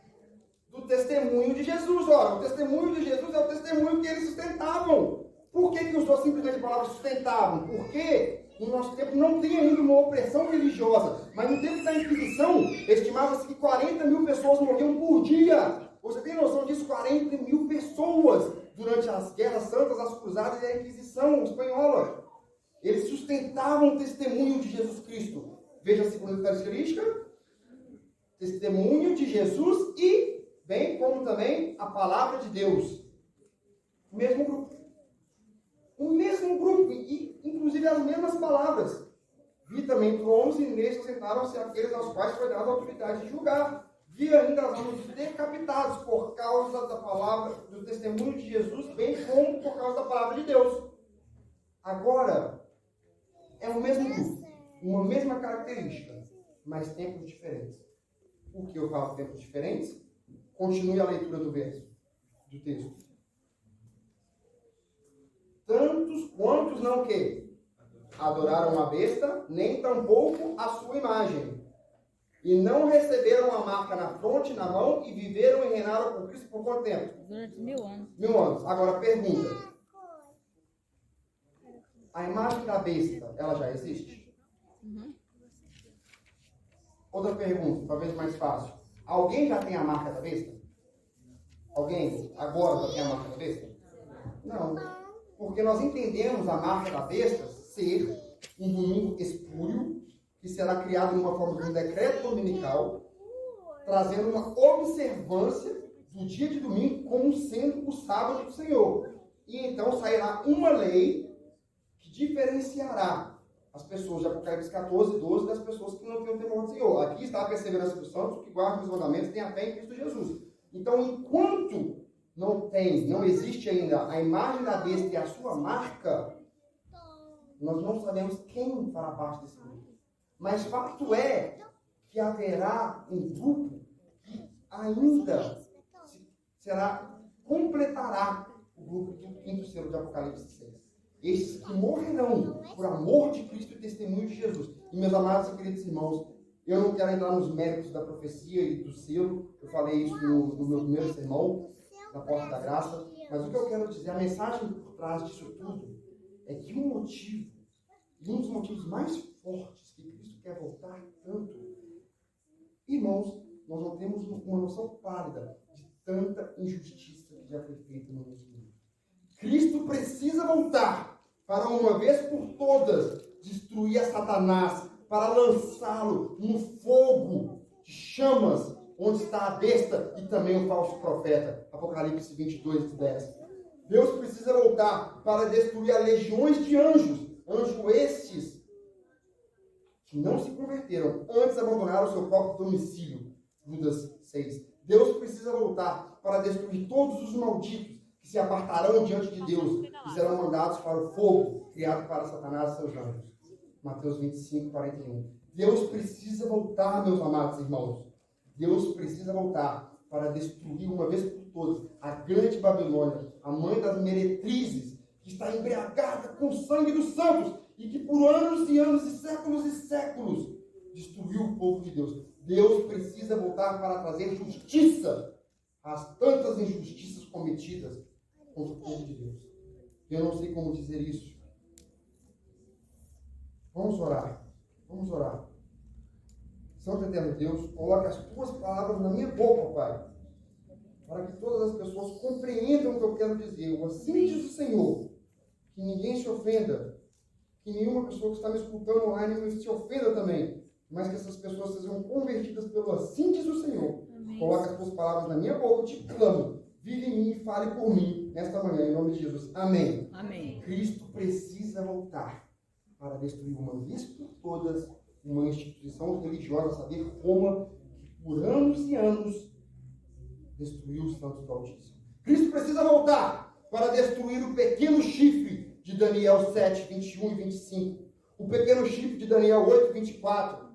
do testemunho de Jesus. Ora, o testemunho de Jesus é o testemunho que eles sustentavam. Por que usou simplesmente a palavra sustentavam? Porque no nosso tempo não tem ainda uma opressão religiosa. Mas no tempo da Inquisição, estimava-se que 40 mil pessoas morriam por dia. Você tem noção disso? 40 mil pessoas durante as guerras santas, as cruzadas e a Inquisição espanhola. Eles sustentavam o testemunho de Jesus Cristo. Veja a segunda característica. Testemunho de Jesus e, bem como também, a palavra de Deus. O mesmo grupo. O mesmo grupo, e inclusive as mesmas palavras. Vi também tronos e neles assentaram-se aqueles aos quais foi dada a autoridade de julgar. Vi ainda as almas decapitados por causa da palavra, do testemunho de Jesus, bem como por causa da palavra de Deus. Agora, é o mesmo grupo, uma mesma característica, mas tempos diferentes. Por que eu falo tempos diferentes? Continue a leitura do verso, do texto. Tantos quantos não que adoraram a besta, nem tampouco a sua imagem. E não receberam a marca na fronte, na mão, e viveram e reinaram com Cristo por quanto tempo? Durante 1000 anos. 1000 anos. Agora, pergunta. A imagem da besta, ela já existe? Uhum. Outra pergunta, talvez mais fácil. Alguém já tem a marca da besta? Alguém agora já tem a marca da besta? Não. Porque nós entendemos a marca da besta ser um domingo espúrio, que será criado numa forma de um decreto dominical, trazendo uma observância do dia de domingo como sendo o sábado do Senhor. E então sairá uma lei que diferenciará as pessoas de Apocalipse 14 e 12 das pessoas que não têm o temor do Senhor. Aqui está a perseverança dos santos, que guardam os mandamentos e têm a fé em Cristo Jesus. Então, enquanto não existe ainda a imagem da besta e a sua marca, nós não sabemos quem fará parte desse grupo. Mas fato é que haverá um grupo que ainda completará o grupo do quinto selo de Apocalipse 6. Esses que morrerão por amor de Cristo e testemunho de Jesus. E meus amados e queridos irmãos, eu não quero entrar nos méritos da profecia e do selo. Eu falei isso no meu primeiro sermão, na Porta da Graça. Mas o que eu quero dizer, a mensagem por trás disso tudo, é que um dos motivos mais fortes que Cristo quer voltar tanto, irmãos, nós não temos uma noção pálida de tanta injustiça que já foi feita no nosso mundo. Cristo precisa voltar para uma vez por todas destruir a Satanás, para lançá-lo no fogo de chamas, onde está a besta e também o falso profeta. Apocalipse 22, 10. Deus precisa voltar para destruir as legiões de anjos estes que não se converteram, antes abandonaram o seu próprio domicílio. Judas 6. Deus precisa voltar para destruir todos os malditos que se apartarão diante de Deus e serão mandados para o fogo criado para Satanás e seus anjos. Mateus 25, 41. Deus precisa voltar, meus amados irmãos. Deus precisa voltar para destruir uma vez por todas a grande Babilônia, a mãe das meretrizes, que está embriagada com o sangue dos santos e que por anos e anos e séculos destruiu o povo de Deus. Deus precisa voltar para trazer justiça às tantas injustiças cometidas contra o povo de Deus. Eu não sei como dizer isso. Vamos orar. Vamos orar. Santo Eterno Deus, coloque as tuas palavras na minha boca, Pai, para que todas as pessoas compreendam o que eu quero dizer. O assim diz o Senhor, que ninguém se ofenda, que nenhuma pessoa que está me escutando online se ofenda também, mas que essas pessoas sejam convertidas pelo assim diz o Senhor. Amém. Coloque as tuas palavras na minha boca, eu te clamo. Vive em mim e fale por mim nesta manhã, em nome de Jesus. Amém. Amém. Cristo precisa voltar para destruir uma vez por todas uma instituição religiosa, a saber, Roma, que por anos e anos destruiu os santos do Altíssimo. Cristo precisa voltar para destruir o pequeno chifre de Daniel 7, 21 e 25. O pequeno chifre de Daniel 8, 24.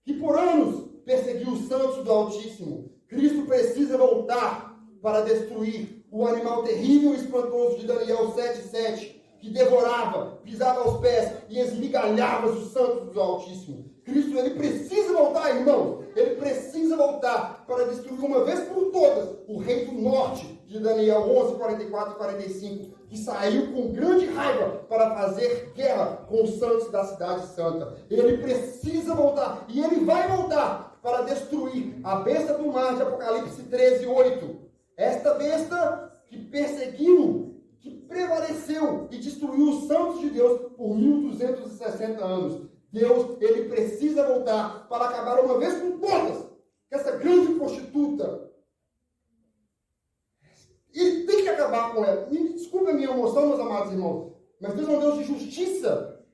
Que por anos perseguiu os santos do Altíssimo. Cristo precisa voltar para destruir o animal terrível e espantoso de Daniel 7, 7. que devorava, pisava aos pés e esmigalhava os santos do Altíssimo. Cristo, ele precisa voltar, irmãos. Ele precisa voltar para destruir uma vez por todas o rei do norte, de Daniel 11, 44 e 45, que saiu com grande raiva para fazer guerra com os santos da cidade santa. Ele precisa voltar, e ele vai voltar para destruir a besta do mar de Apocalipse 13, 8. Esta besta que perseguiu, que prevaleceu e destruiu os santos de Deus por 1260 anos. Deus, ele precisa voltar para acabar uma vez por todas com essa grande prostituta. Ele tem que acabar com ela. E desculpe a minha emoção, meus amados irmãos, mas Deus é um Deus de justiça.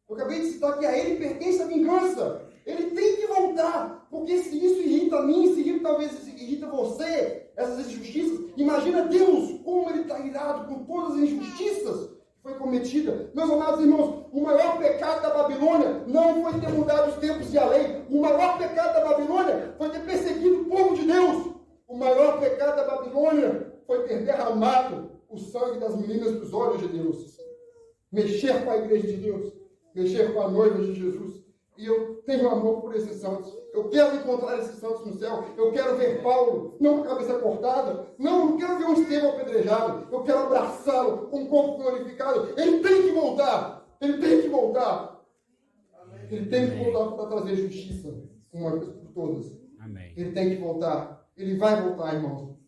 Eu acabei de citar que a ele pertence a vingança. Ele tem que voltar, porque se isso irrita a mim, se irrita, talvez irrita você, essas injustiças, imagina Deus, como ele está irado com todas as injustiças que foi cometida. Meus amados irmãos, o maior pecado da Babilônia não foi ter mudado os tempos e a lei. O maior pecado da Babilônia foi ter perseguido o povo de Deus. O maior pecado da Babilônia foi ter derramado o sangue das meninas dos olhos de Deus. Mexer com a igreja de Deus, mexer com a noiva de Jesus. E eu tenho amor por esses santos. Eu quero encontrar esses santos no céu. Eu quero ver Paulo, não com a cabeça cortada. Não quero ver um Estevão apedrejado. Eu quero abraçá-lo com o corpo glorificado. Ele tem que voltar. Ele tem que voltar. Ele tem que voltar para trazer justiça uma vez por todas. Amém. Ele tem que voltar. Ele vai voltar, irmãos.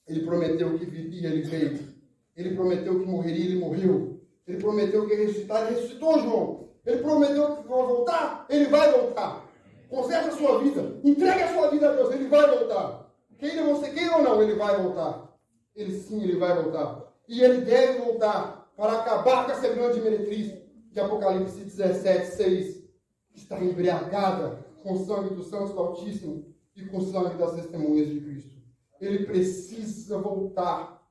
Ele prometeu que viria, ele veio. Ele prometeu que morreria, ele morreu. Ele prometeu que ia ressuscitar, ele ressuscitou, João. Ele prometeu que vai voltar, ele vai voltar. Conserte a sua vida, entregue a sua vida a Deus, ele vai voltar. Queira você queira ou não, ele vai voltar. Ele sim, ele vai voltar. E ele deve voltar para acabar com essa grande meretriz de Apocalipse 17, 6, que está embriagada com o sangue dos santos do Altíssimo e com o sangue das testemunhas de Cristo. Ele precisa voltar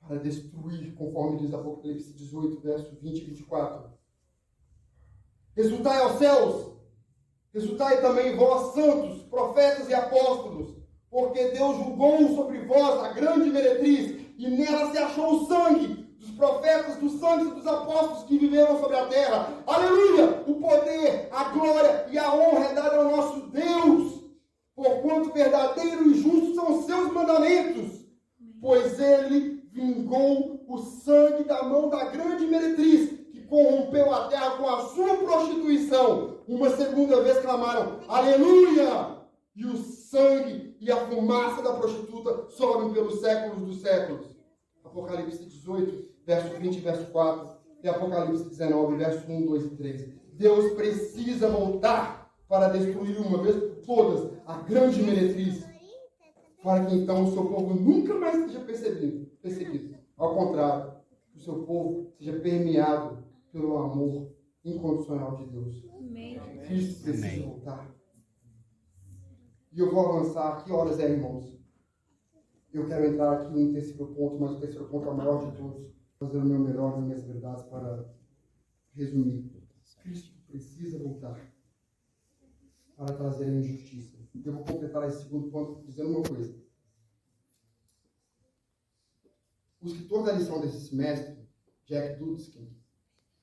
para destruir, conforme diz Apocalipse 18, verso 20 e 24. Exultai aos céus, exultai também vós, santos, profetas e apóstolos, porque Deus julgou sobre vós a grande meretriz, e nela se achou o sangue dos profetas, dos santos e dos apóstolos que viveram sobre a terra. Aleluia! O poder, a glória e a honra é dada ao nosso Deus, porquanto verdadeiro e justo são os seus mandamentos, pois ele vingou o sangue da mão da grande meretriz, corrompeu a terra com a sua prostituição. Uma segunda vez clamaram, aleluia! E o sangue e a fumaça da prostituta sobem pelos séculos dos séculos. Apocalipse 18, verso 20 e verso 4. E Apocalipse 19, verso 1, 2 e 3. Deus precisa voltar para destruir uma vez por todas a grande meretriz, para que então o seu povo nunca mais seja perseguido. Ao contrário, o seu povo seja permeado pelo amor incondicional de Deus. Amém. Cristo precisa Amém. voltar. E eu vou avançar. Que horas é, irmãos? Eu quero entrar aqui no terceiro ponto, mas o terceiro ponto é o maior de todos. Fazer o meu melhor nas minhas verdades para resumir. Cristo precisa voltar para trazer a injustiça. Eu vou completar esse segundo ponto dizendo uma coisa. O escritor da lição desse semestre, Jack Dudkin,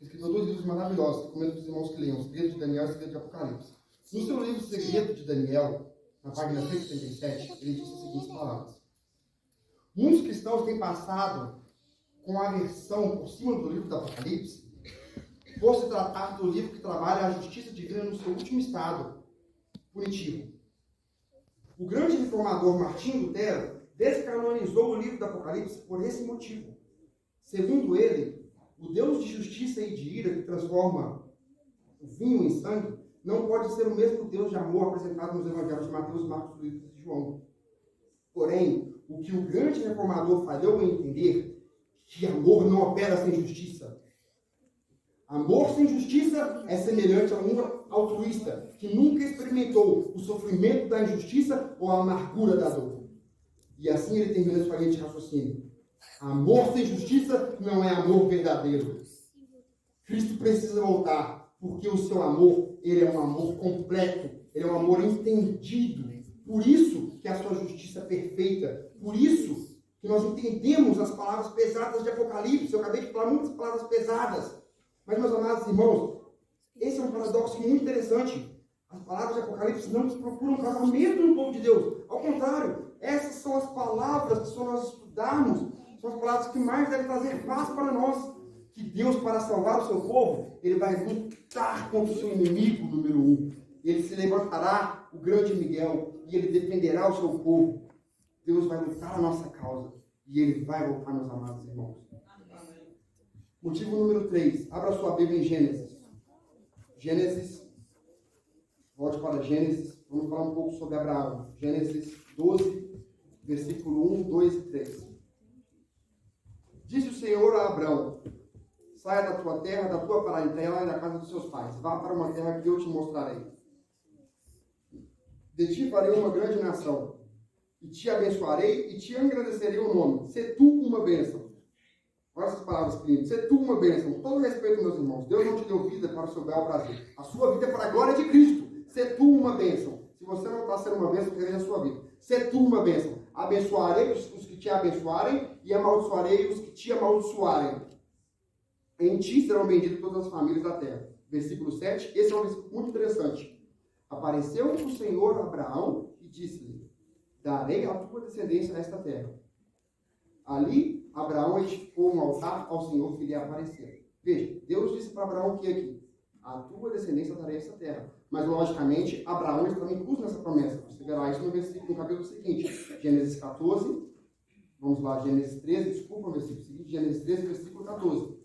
escreveu 2 livros maravilhosos, recomendo para os irmãos que leiam, O Segredo de Daniel e O Segredo de Apocalipse. No seu livro O Segredo de Daniel, na página 177, ele diz as seguintes palavras. Muitos cristãos têm passado com aversão por cima do livro do Apocalipse, por se tratar do livro que trabalha a justiça divina no seu último estado, punitivo. O grande reformador Martim Lutero descanonizou o livro do Apocalipse por esse motivo. Segundo ele, o Deus de justiça e de ira que transforma o vinho em sangue não pode ser o mesmo Deus de amor apresentado nos evangelhos de Mateus, Marcos, Lucas e João. Porém, o que o grande reformador falhou em entender que amor não opera sem justiça. Amor sem justiça é semelhante a um altruísta que nunca experimentou o sofrimento da injustiça ou a amargura da dor. E assim ele termina sua linha de raciocínio. Amor sem justiça não é amor verdadeiro. Cristo precisa voltar, porque o seu amor, ele é um amor completo, ele é um amor entendido. Por isso que a sua justiça é perfeita, por isso que nós entendemos as palavras pesadas de Apocalipse. Eu acabei de falar muitas palavras pesadas. Mas, meus amados irmãos, esse é um paradoxo muito interessante. As palavras de Apocalipse não procuram casamento no povo de Deus. Ao contrário, essas são as palavras que, se nós estudarmos, são as palavras que mais devem trazer paz para nós. Que Deus, para salvar o seu povo, Ele vai lutar contra o seu inimigo número 1. Ele se levantará, o grande Miguel, e Ele defenderá o seu povo. Deus vai lutar a nossa causa. E Ele vai voltar, meus amados irmãos. Motivo número 3. Abra sua Bíblia em Gênesis. Gênesis. Volte para Gênesis. Vamos falar um pouco sobre Abraão. Gênesis 12, versículo 1, 2 e 3. Disse o Senhor a Abraão: saia da tua terra, da tua parentela e da casa dos seus pais. Vá para uma terra que eu te mostrarei. De ti farei uma grande nação, e te abençoarei e te engrandecerei o nome. Sê tu uma bênção. Olha essas palavras, queridos. Sê tu uma bênção. Com todo respeito, meus irmãos, Deus não te deu vida para o seu bel prazer. A sua vida é para a glória de Cristo. Sê tu uma bênção. Se você não está sendo uma bênção, veja a sua vida. Sê tu uma bênção. Abençoarei os que te abençoarem e amaldiçoarei os que te amaldiçoarem. Em ti serão benditas todas as famílias da terra. Versículo 7. Esse é um versículo muito interessante. Apareceu o Senhor a Abraão e disse-lhe: darei à tua descendência esta terra. Ali, Abraão edificou um altar ao Senhor que lhe apareceu. Veja, Deus disse para Abraão que aqui: a tua descendência darei essa terra. Mas, logicamente, Abraão estava incluso nessa promessa. Você verá isso no capítulo seguinte. Gênesis 14. Vamos lá, Gênesis 13, desculpa, o versículo seguinte. Gênesis 13, versículo 14.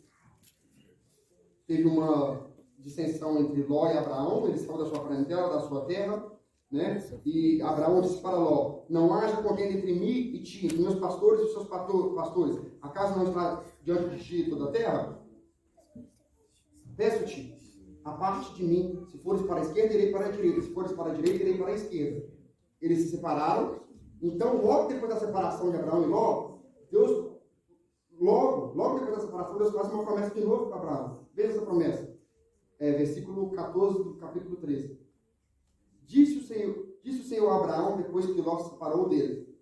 Teve uma dissensão entre Ló e Abraão. Ele saiu da sua parentela, da sua terra, né? E Abraão disse para Ló: não haja contenda entre mim e ti, meus pastores e os seus pastores. Acaso não está diante de ti toda a terra? Peço-te, aparte de mim. Se fores para a esquerda, irei para a direita. Se fores para a direita, irei para a esquerda. Eles se separaram. Então, logo depois da separação de Abraão e Ló, Deus, logo depois da separação, Deus faz uma promessa de novo para Abraão. Veja essa promessa. Versículo 14 do capítulo 13. Disse o Senhor a Abraão, depois que Ló se separou dele: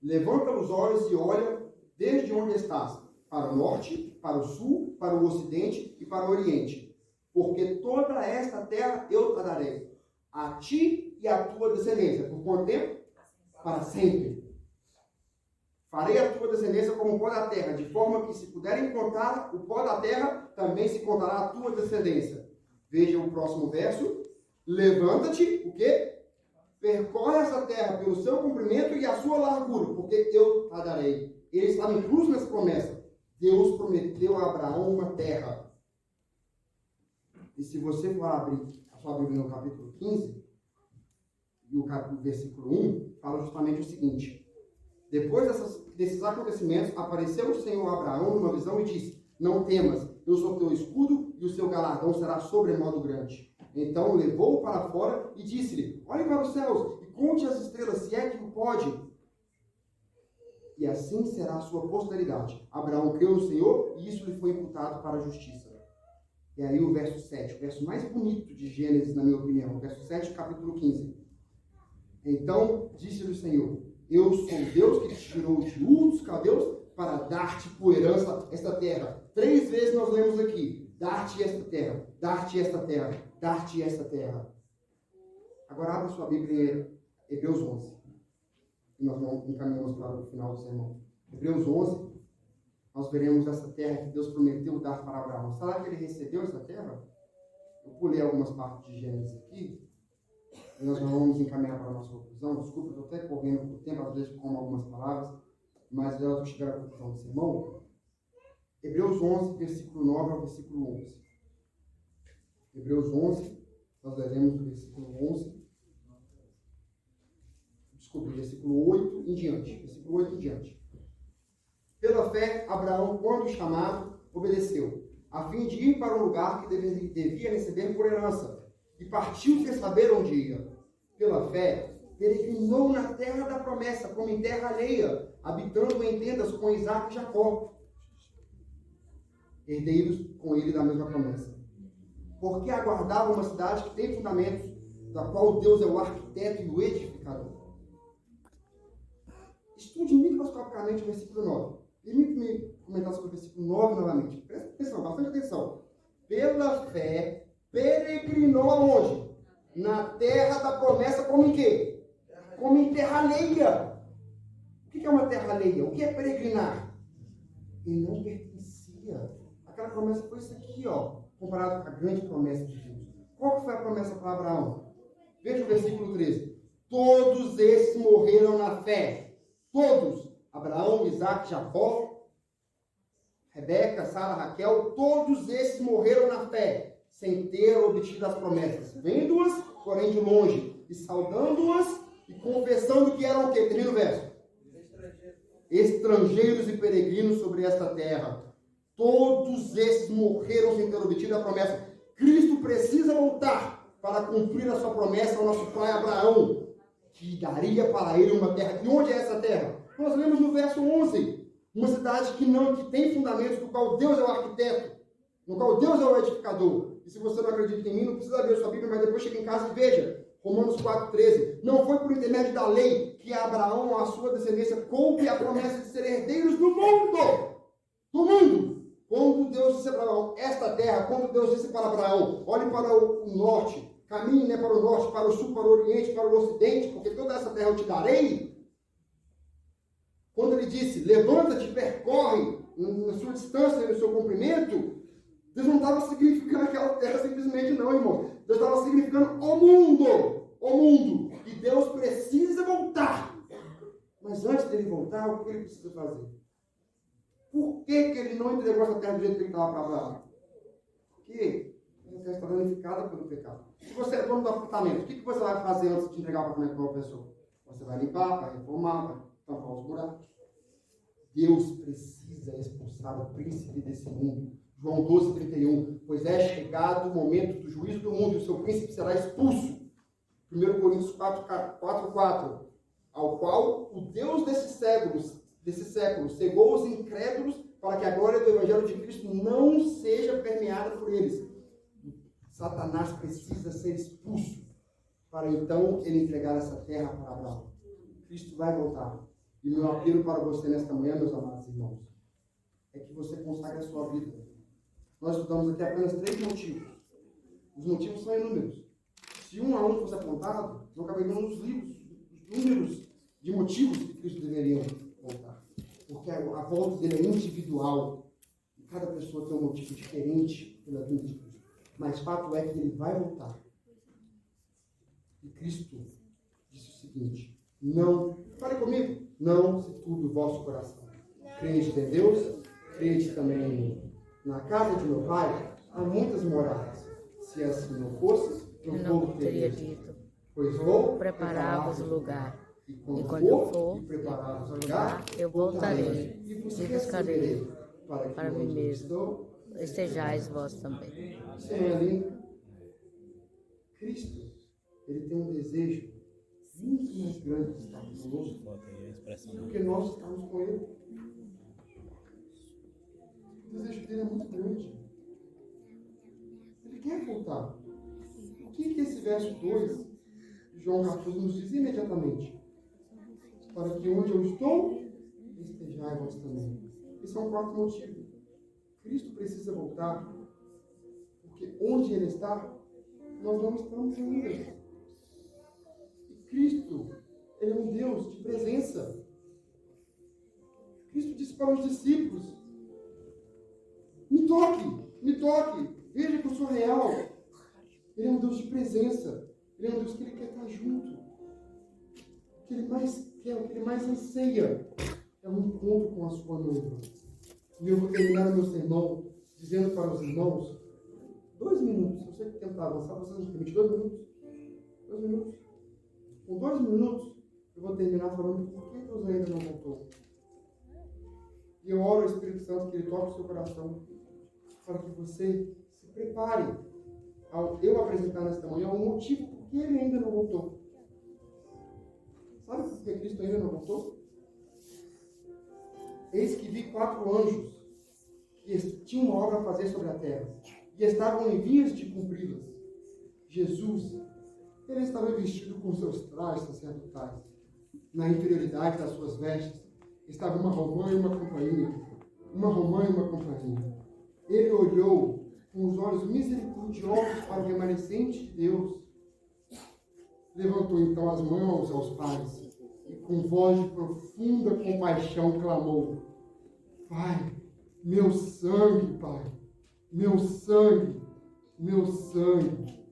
levanta os olhos e olha desde onde estás, para o norte, para o sul, para o ocidente e para o oriente. Porque toda esta terra eu te darei, a ti e à tua descendência. Por quanto tempo? Para sempre. Farei a tua descendência como o pó da terra, de forma que, se puderem contar o pó da terra, também se contará a tua descendência. Veja o próximo verso. Levanta-te, o quê? Percorre essa terra pelo seu comprimento e a sua largura, porque eu a darei. Ele estava incluso nessa promessa. Deus prometeu a Abraão uma terra. E se você for abrir a sua Bíblia no capítulo 15, e o versículo 1, fala justamente o seguinte: depois desses acontecimentos, apareceu o Senhor a Abraão numa visão e disse: não temas, eu sou teu escudo e o seu galardão será sobremodo grande. Então levou-o para fora e disse-lhe: olhe para os céus e conte as estrelas, se é que o pode. E assim será a sua posteridade. Abraão creu no Senhor e isso lhe foi imputado para a justiça. E aí o verso 7, o verso mais bonito de Gênesis, na minha opinião, o verso 7, capítulo 15. Então disse-lhe o Senhor: eu sou Deus que te tirou de Ur dos Caldeus para dar-te por herança esta terra. 3 vezes nós lemos aqui: dar-te esta terra, dar-te esta terra, dar-te esta terra. Agora abra sua Bíblia em Hebreus 11. E nós encaminhamos para o final do sermão. Hebreus 11, nós veremos essa terra que Deus prometeu dar para Abraão. Será que ele recebeu essa terra? Eu pulei algumas partes de Gênesis aqui. E nós vamos encaminhar para a nossa conclusão. Desculpa, eu estou até correndo por tempo, às vezes como algumas palavras, mas eu estou chegando à conclusão do sermão. Hebreus 11, versículo 9 ao versículo 11. Hebreus 11, nós leremos do versículo 11. Desculpe, versículo 8 em diante. Versículo 8 em diante. Pela fé, Abraão, quando chamado, obedeceu, a fim de ir para um lugar que devia receber por herança, e partiu sem saber onde ia. Pela fé, peregrinou na terra da promessa, como em terra alheia, habitando em tendas com Isaac e Jacó, herdeiros com ele da mesma promessa. Porque aguardava uma cidade que tem fundamentos, da qual Deus é o arquiteto e o edificador. Estude microscopicamente o versículo 9. Permite-me comentar sobre o versículo 9 novamente. Presta atenção, bastante atenção. Pela fé, peregrinou aonde? Na terra da promessa, como em quê? Como em terra alheia. O que é uma terra alheia? O que é peregrinar? Ele não pertencia. Aquela promessa foi isso aqui, ó, comparado com a grande promessa de Deus. Qual foi a promessa para Abraão? Veja o versículo 13. Todos esses morreram na fé. Todos. Abraão, Isaac, Jacó, Rebeca, Sara, Raquel, todos esses morreram na fé, sem ter obtido as promessas. Vendo-as, porém de longe, e saudando-as, e confessando que eram o quê? Termina o verso. Estrangeiros e peregrinos sobre esta terra. Todos esses morreram sem ter obtido a promessa. Cristo precisa voltar para cumprir a sua promessa ao nosso pai Abraão, que daria para ele uma terra. E onde é essa terra? Nós lemos no verso 11. Uma cidade que tem fundamentos, do qual Deus é o arquiteto, no qual Deus é o edificador. E se você não acredita em mim, não precisa abrir a sua Bíblia, mas depois chega em casa e veja. Romanos 4,13. Não foi por intermédio da lei que Abraão, a sua descendência, coube a promessa de ser herdeiros do mundo. Do mundo. Quando Deus disse para Abraão, esta terra, quando Deus disse para Abraão, olhe para o norte, caminhe para o norte, para o sul, para o oriente, para o ocidente, porque toda essa terra eu te darei. Quando ele disse, levanta-te, percorre na sua distância e no seu comprimento, Deus não estava significando aquela terra simplesmente não, irmão. Deus estava significando o mundo. O mundo. E Deus precisa voltar. Mas antes dele voltar, o que ele precisa fazer? Por que ele não entregou essa terra do jeito que ele estava para Abraão? Porque essa terra está danificada pelo pecado. Se você é dono do apartamento, o que você vai fazer antes de entregar o apartamento para uma pessoa? Você vai limpar, vai reformar, vai tampar os buracos. Deus precisa expulsar o príncipe desse mundo. João 12:31. Pois é chegado o momento do juízo do mundo e o seu príncipe será expulso. 1 Coríntios 4:4. Ao qual o Deus desse século cegou os incrédulos para que a glória do Evangelho de Cristo não seja permeada por eles. Satanás precisa ser expulso para então ele entregar essa terra para Abraão. Cristo vai voltar. E meu apelo para você nesta manhã, meus amados irmãos, é que você consagre a sua vida. Nós estudamos aqui apenas 3 motivos. Os motivos são inúmeros. Se um a um fosse apontado, não caberiam nos livros, os números de motivos que Cristo deveria voltar. Porque a volta dele é individual. E cada pessoa tem um motivo diferente pela vinda de Cristo. Mas fato é que ele vai voltar. E Cristo disse o seguinte: não, fale comigo, não se turbe o vosso coração. Crede em Deus, crede também em mim. Na casa de meu pai há muitas moradas. Se assim não fosse, eu não teria dito. Pois vou preparar-vos o lugar. E quando eu for e preparar-vos o lugar, eu voltarei e vos buscarei para mim mesmo. Estejais vós também. Isso não é lindo? Cristo, ele tem um desejo muito mais grande de estar conosco do que nós estamos com ele. O desejo dele é muito grande. Ele quer voltar. O que esse verso 2 de João 14 nos diz imediatamente? Para que onde eu estou, estejais vós também. Esse é um quarto motivo. Cristo precisa voltar, porque onde ele está, nós não estamos ainda. E Cristo, ele é um Deus de presença. Cristo disse para os discípulos: me toque, veja que eu sou real. Ele é um Deus de presença. Ele é um Deus que ele quer estar junto. O que ele mais quer, o que ele mais anseia é um encontro com a sua noiva. E eu vou terminar o meu sermão dizendo para os irmãos, 2 minutos, eu sei que o tempo está avançado, vocês nos permitem 2 minutos? 2 minutos. Com 2 minutos, eu vou terminar falando por que Deus ainda não voltou. E eu oro ao Espírito Santo que ele toque o seu coração para que você se prepare ao eu apresentar nesta manhã o motivo por que ele ainda não voltou. Sabe por que Cristo ainda não voltou? Eis que vi 4 anjos que tinham uma obra a fazer sobre a terra e estavam em vias de cumpri-las. Jesus, ele estava vestido com seus trajes sacerdotais na inferioridade das suas vestes, estava uma romã e uma campainha. Uma romã e uma campainha. Ele olhou com os olhos misericordiosos para o remanescente de Deus. Levantou então as mãos aos pais e com voz de profunda compaixão clamou: Pai, meu sangue, Pai, meu sangue, meu sangue.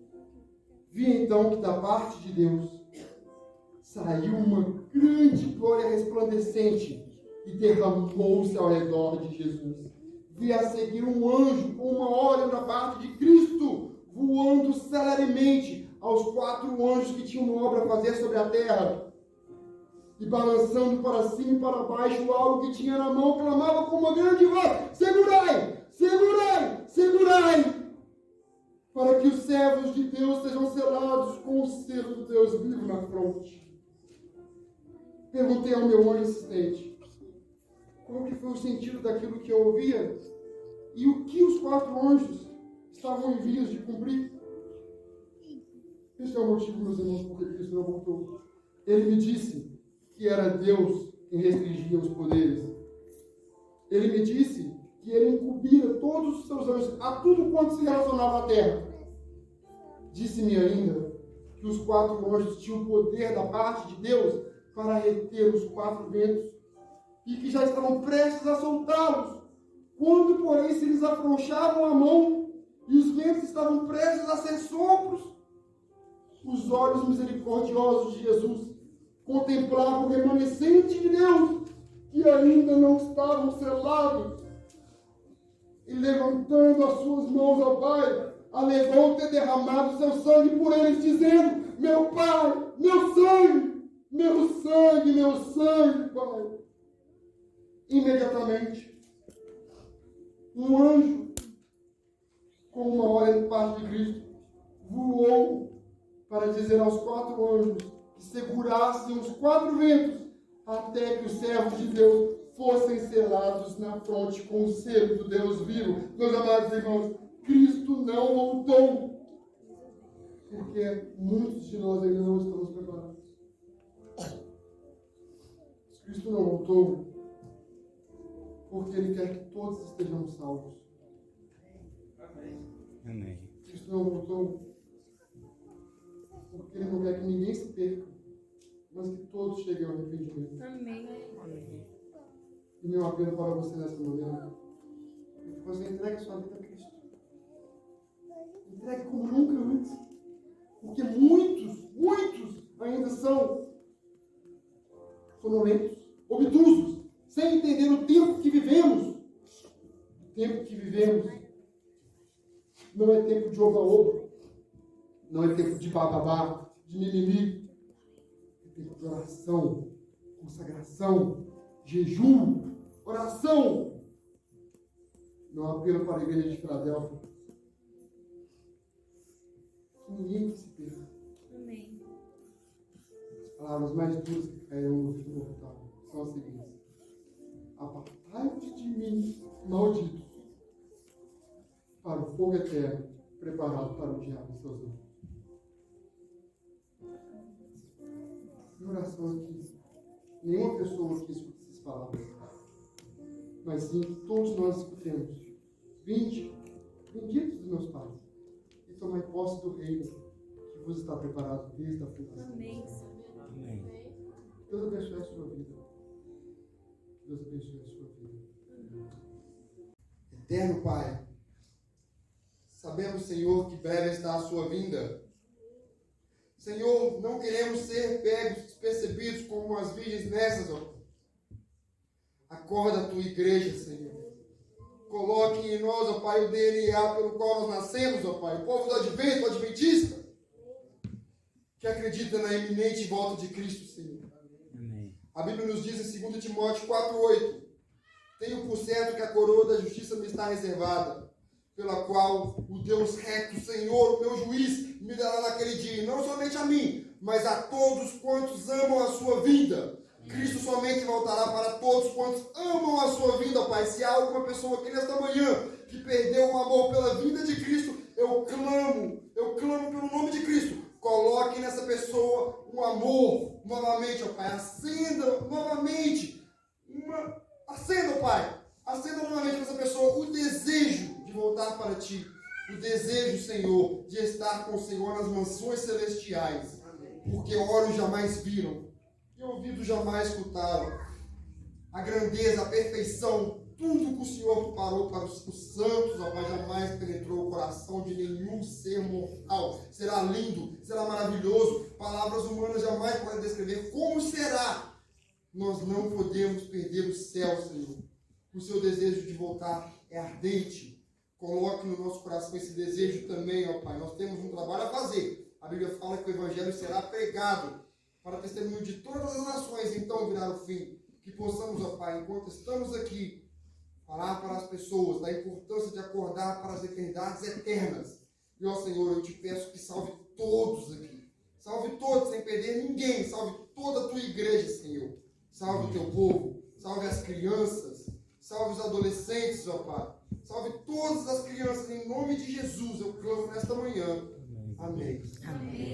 Vi então que da parte de Deus saiu uma grande glória resplandecente e derramou-se ao redor de Jesus. Vi a seguir um anjo com uma ordem da parte de Cristo, voando celeremente aos 4 anjos que tinham uma obra a fazer sobre a terra. E balançando para cima e para baixo algo que tinha na mão, clamava com uma grande voz: Segurai! Segurai! Segurai! Para que os servos de Deus sejam selados com o selo do Deus vivo na fronte. Perguntei ao meu anjo assistente qual que foi o sentido daquilo que eu ouvia e o que os 4 anjos estavam em vias de cumprir. Esse é o motivo, meus irmãos, porque Cristo não voltou. Ele me disse que era Deus quem restringia os poderes. Ele me disse que ele incumbira todos os seus anjos a tudo quanto se relacionava à terra. Disse-me ainda que os 4 anjos tinham o poder da parte de Deus para reter os 4 ventos e que já estavam prestes a soltá-los, quando, porém, se lhes afrouxavam a mão e os ventos estavam prestes a ser sopros. Os olhos misericordiosos de Jesus contemplavam o remanescente de Deus, que ainda não estavam selados. E levantando as suas mãos ao Pai, alegou ter derramado seu sangue por eles, dizendo: Meu Pai, meu sangue, meu sangue, meu sangue, Pai. Imediatamente, um anjo, com uma ordem de parte de Cristo, voou para dizer aos 4 anjos que segurassem os 4 ventos até que os servos de Deus fossem selados na fronte com o selo do Deus vivo. Meus amados irmãos, Cristo não voltou, porque muitos de nós ainda não estamos preparados. Cristo não voltou porque Ele quer que todos estejamos salvos. Amém. Cristo não voltou porque Ele não quer que ninguém se perca, mas que todos cheguem ao arrependimento. Amém. E meu apelo para você nessa manhã é que você entregue sua vida a Cristo. Entregue como nunca antes. Porque muitos ainda são sonolentos, obtusos, sem entender o tempo que vivemos. O tempo que vivemos não é tempo de oba-oba, não é tempo de bababá, de mimimi. É tempo de oração, consagração, jejum, oração. Meu apelo para a igreja de Filadélfia: que ninguém se perca. Amém. As palavras mais duras que cairão no ouvido mortal são as seguintes: apartai-vos de mim, malditos, para o fogo eterno preparado para o diabo e seus anjos. Minha oração aqui, nenhuma pessoa aqui escuta essas palavras, mas sim todos nós escutemos: benditos dos meus pais, e tomai posse do reino que vos está preparado desde a fundação. Amém. Amém. Deus abençoe a sua vida. Deus abençoe a sua vida. Eterno Pai, sabemos, Senhor, que breve está a sua vinda. Senhor, não queremos ser pegos, despercebidos como as virgens nessas, ó. Acorda a tua igreja, Senhor. Coloque em nós, ó Pai, o DNA pelo qual nós nascemos, ó Pai. O povo do advento, adventista, que acredita na iminente volta de Cristo, Senhor. Amém. A Bíblia nos diz em 2 Timóteo 4,8: tenho por certo que a coroa da justiça me está reservada, pela qual o Deus reto, Senhor, o meu juiz, me dará naquele dia, não somente a mim, mas a todos quantos amam a sua vida. Cristo somente voltará para todos quantos amam a sua vida, Pai. Se há alguma pessoa aqui nesta manhã que perdeu o amor pela vida de Cristo, eu clamo pelo nome de Cristo. Coloque nessa pessoa um amor novamente, ó Pai. Acenda Senhor, de estar com o Senhor nas mansões celestiais, porque olhos jamais viram e ouvidos jamais escutaram a grandeza, a perfeição, tudo que o Senhor preparou para os santos, ó Pai, jamais penetrou o coração de nenhum ser mortal. Será lindo, será maravilhoso, palavras humanas jamais podem descrever como será. Nós não podemos perder o céu, Senhor. O seu desejo de voltar é ardente. Coloque no nosso coração esse desejo também, ó Pai. Nós temos um trabalho a fazer. A Bíblia fala que o Evangelho será pregado para testemunho de todas as nações, então virá o fim. Que possamos, ó Pai, enquanto estamos aqui, falar para as pessoas da importância de acordar para as eternidades eternas. E, ó Senhor, eu te peço que salve todos aqui. Salve todos, sem perder ninguém. Salve toda a tua igreja, Senhor. Salve o teu povo. Salve as crianças. Salve os adolescentes, ó Pai. Salve todas as crianças. Em nome de Jesus, eu clamo nesta manhã. Amém. Amém.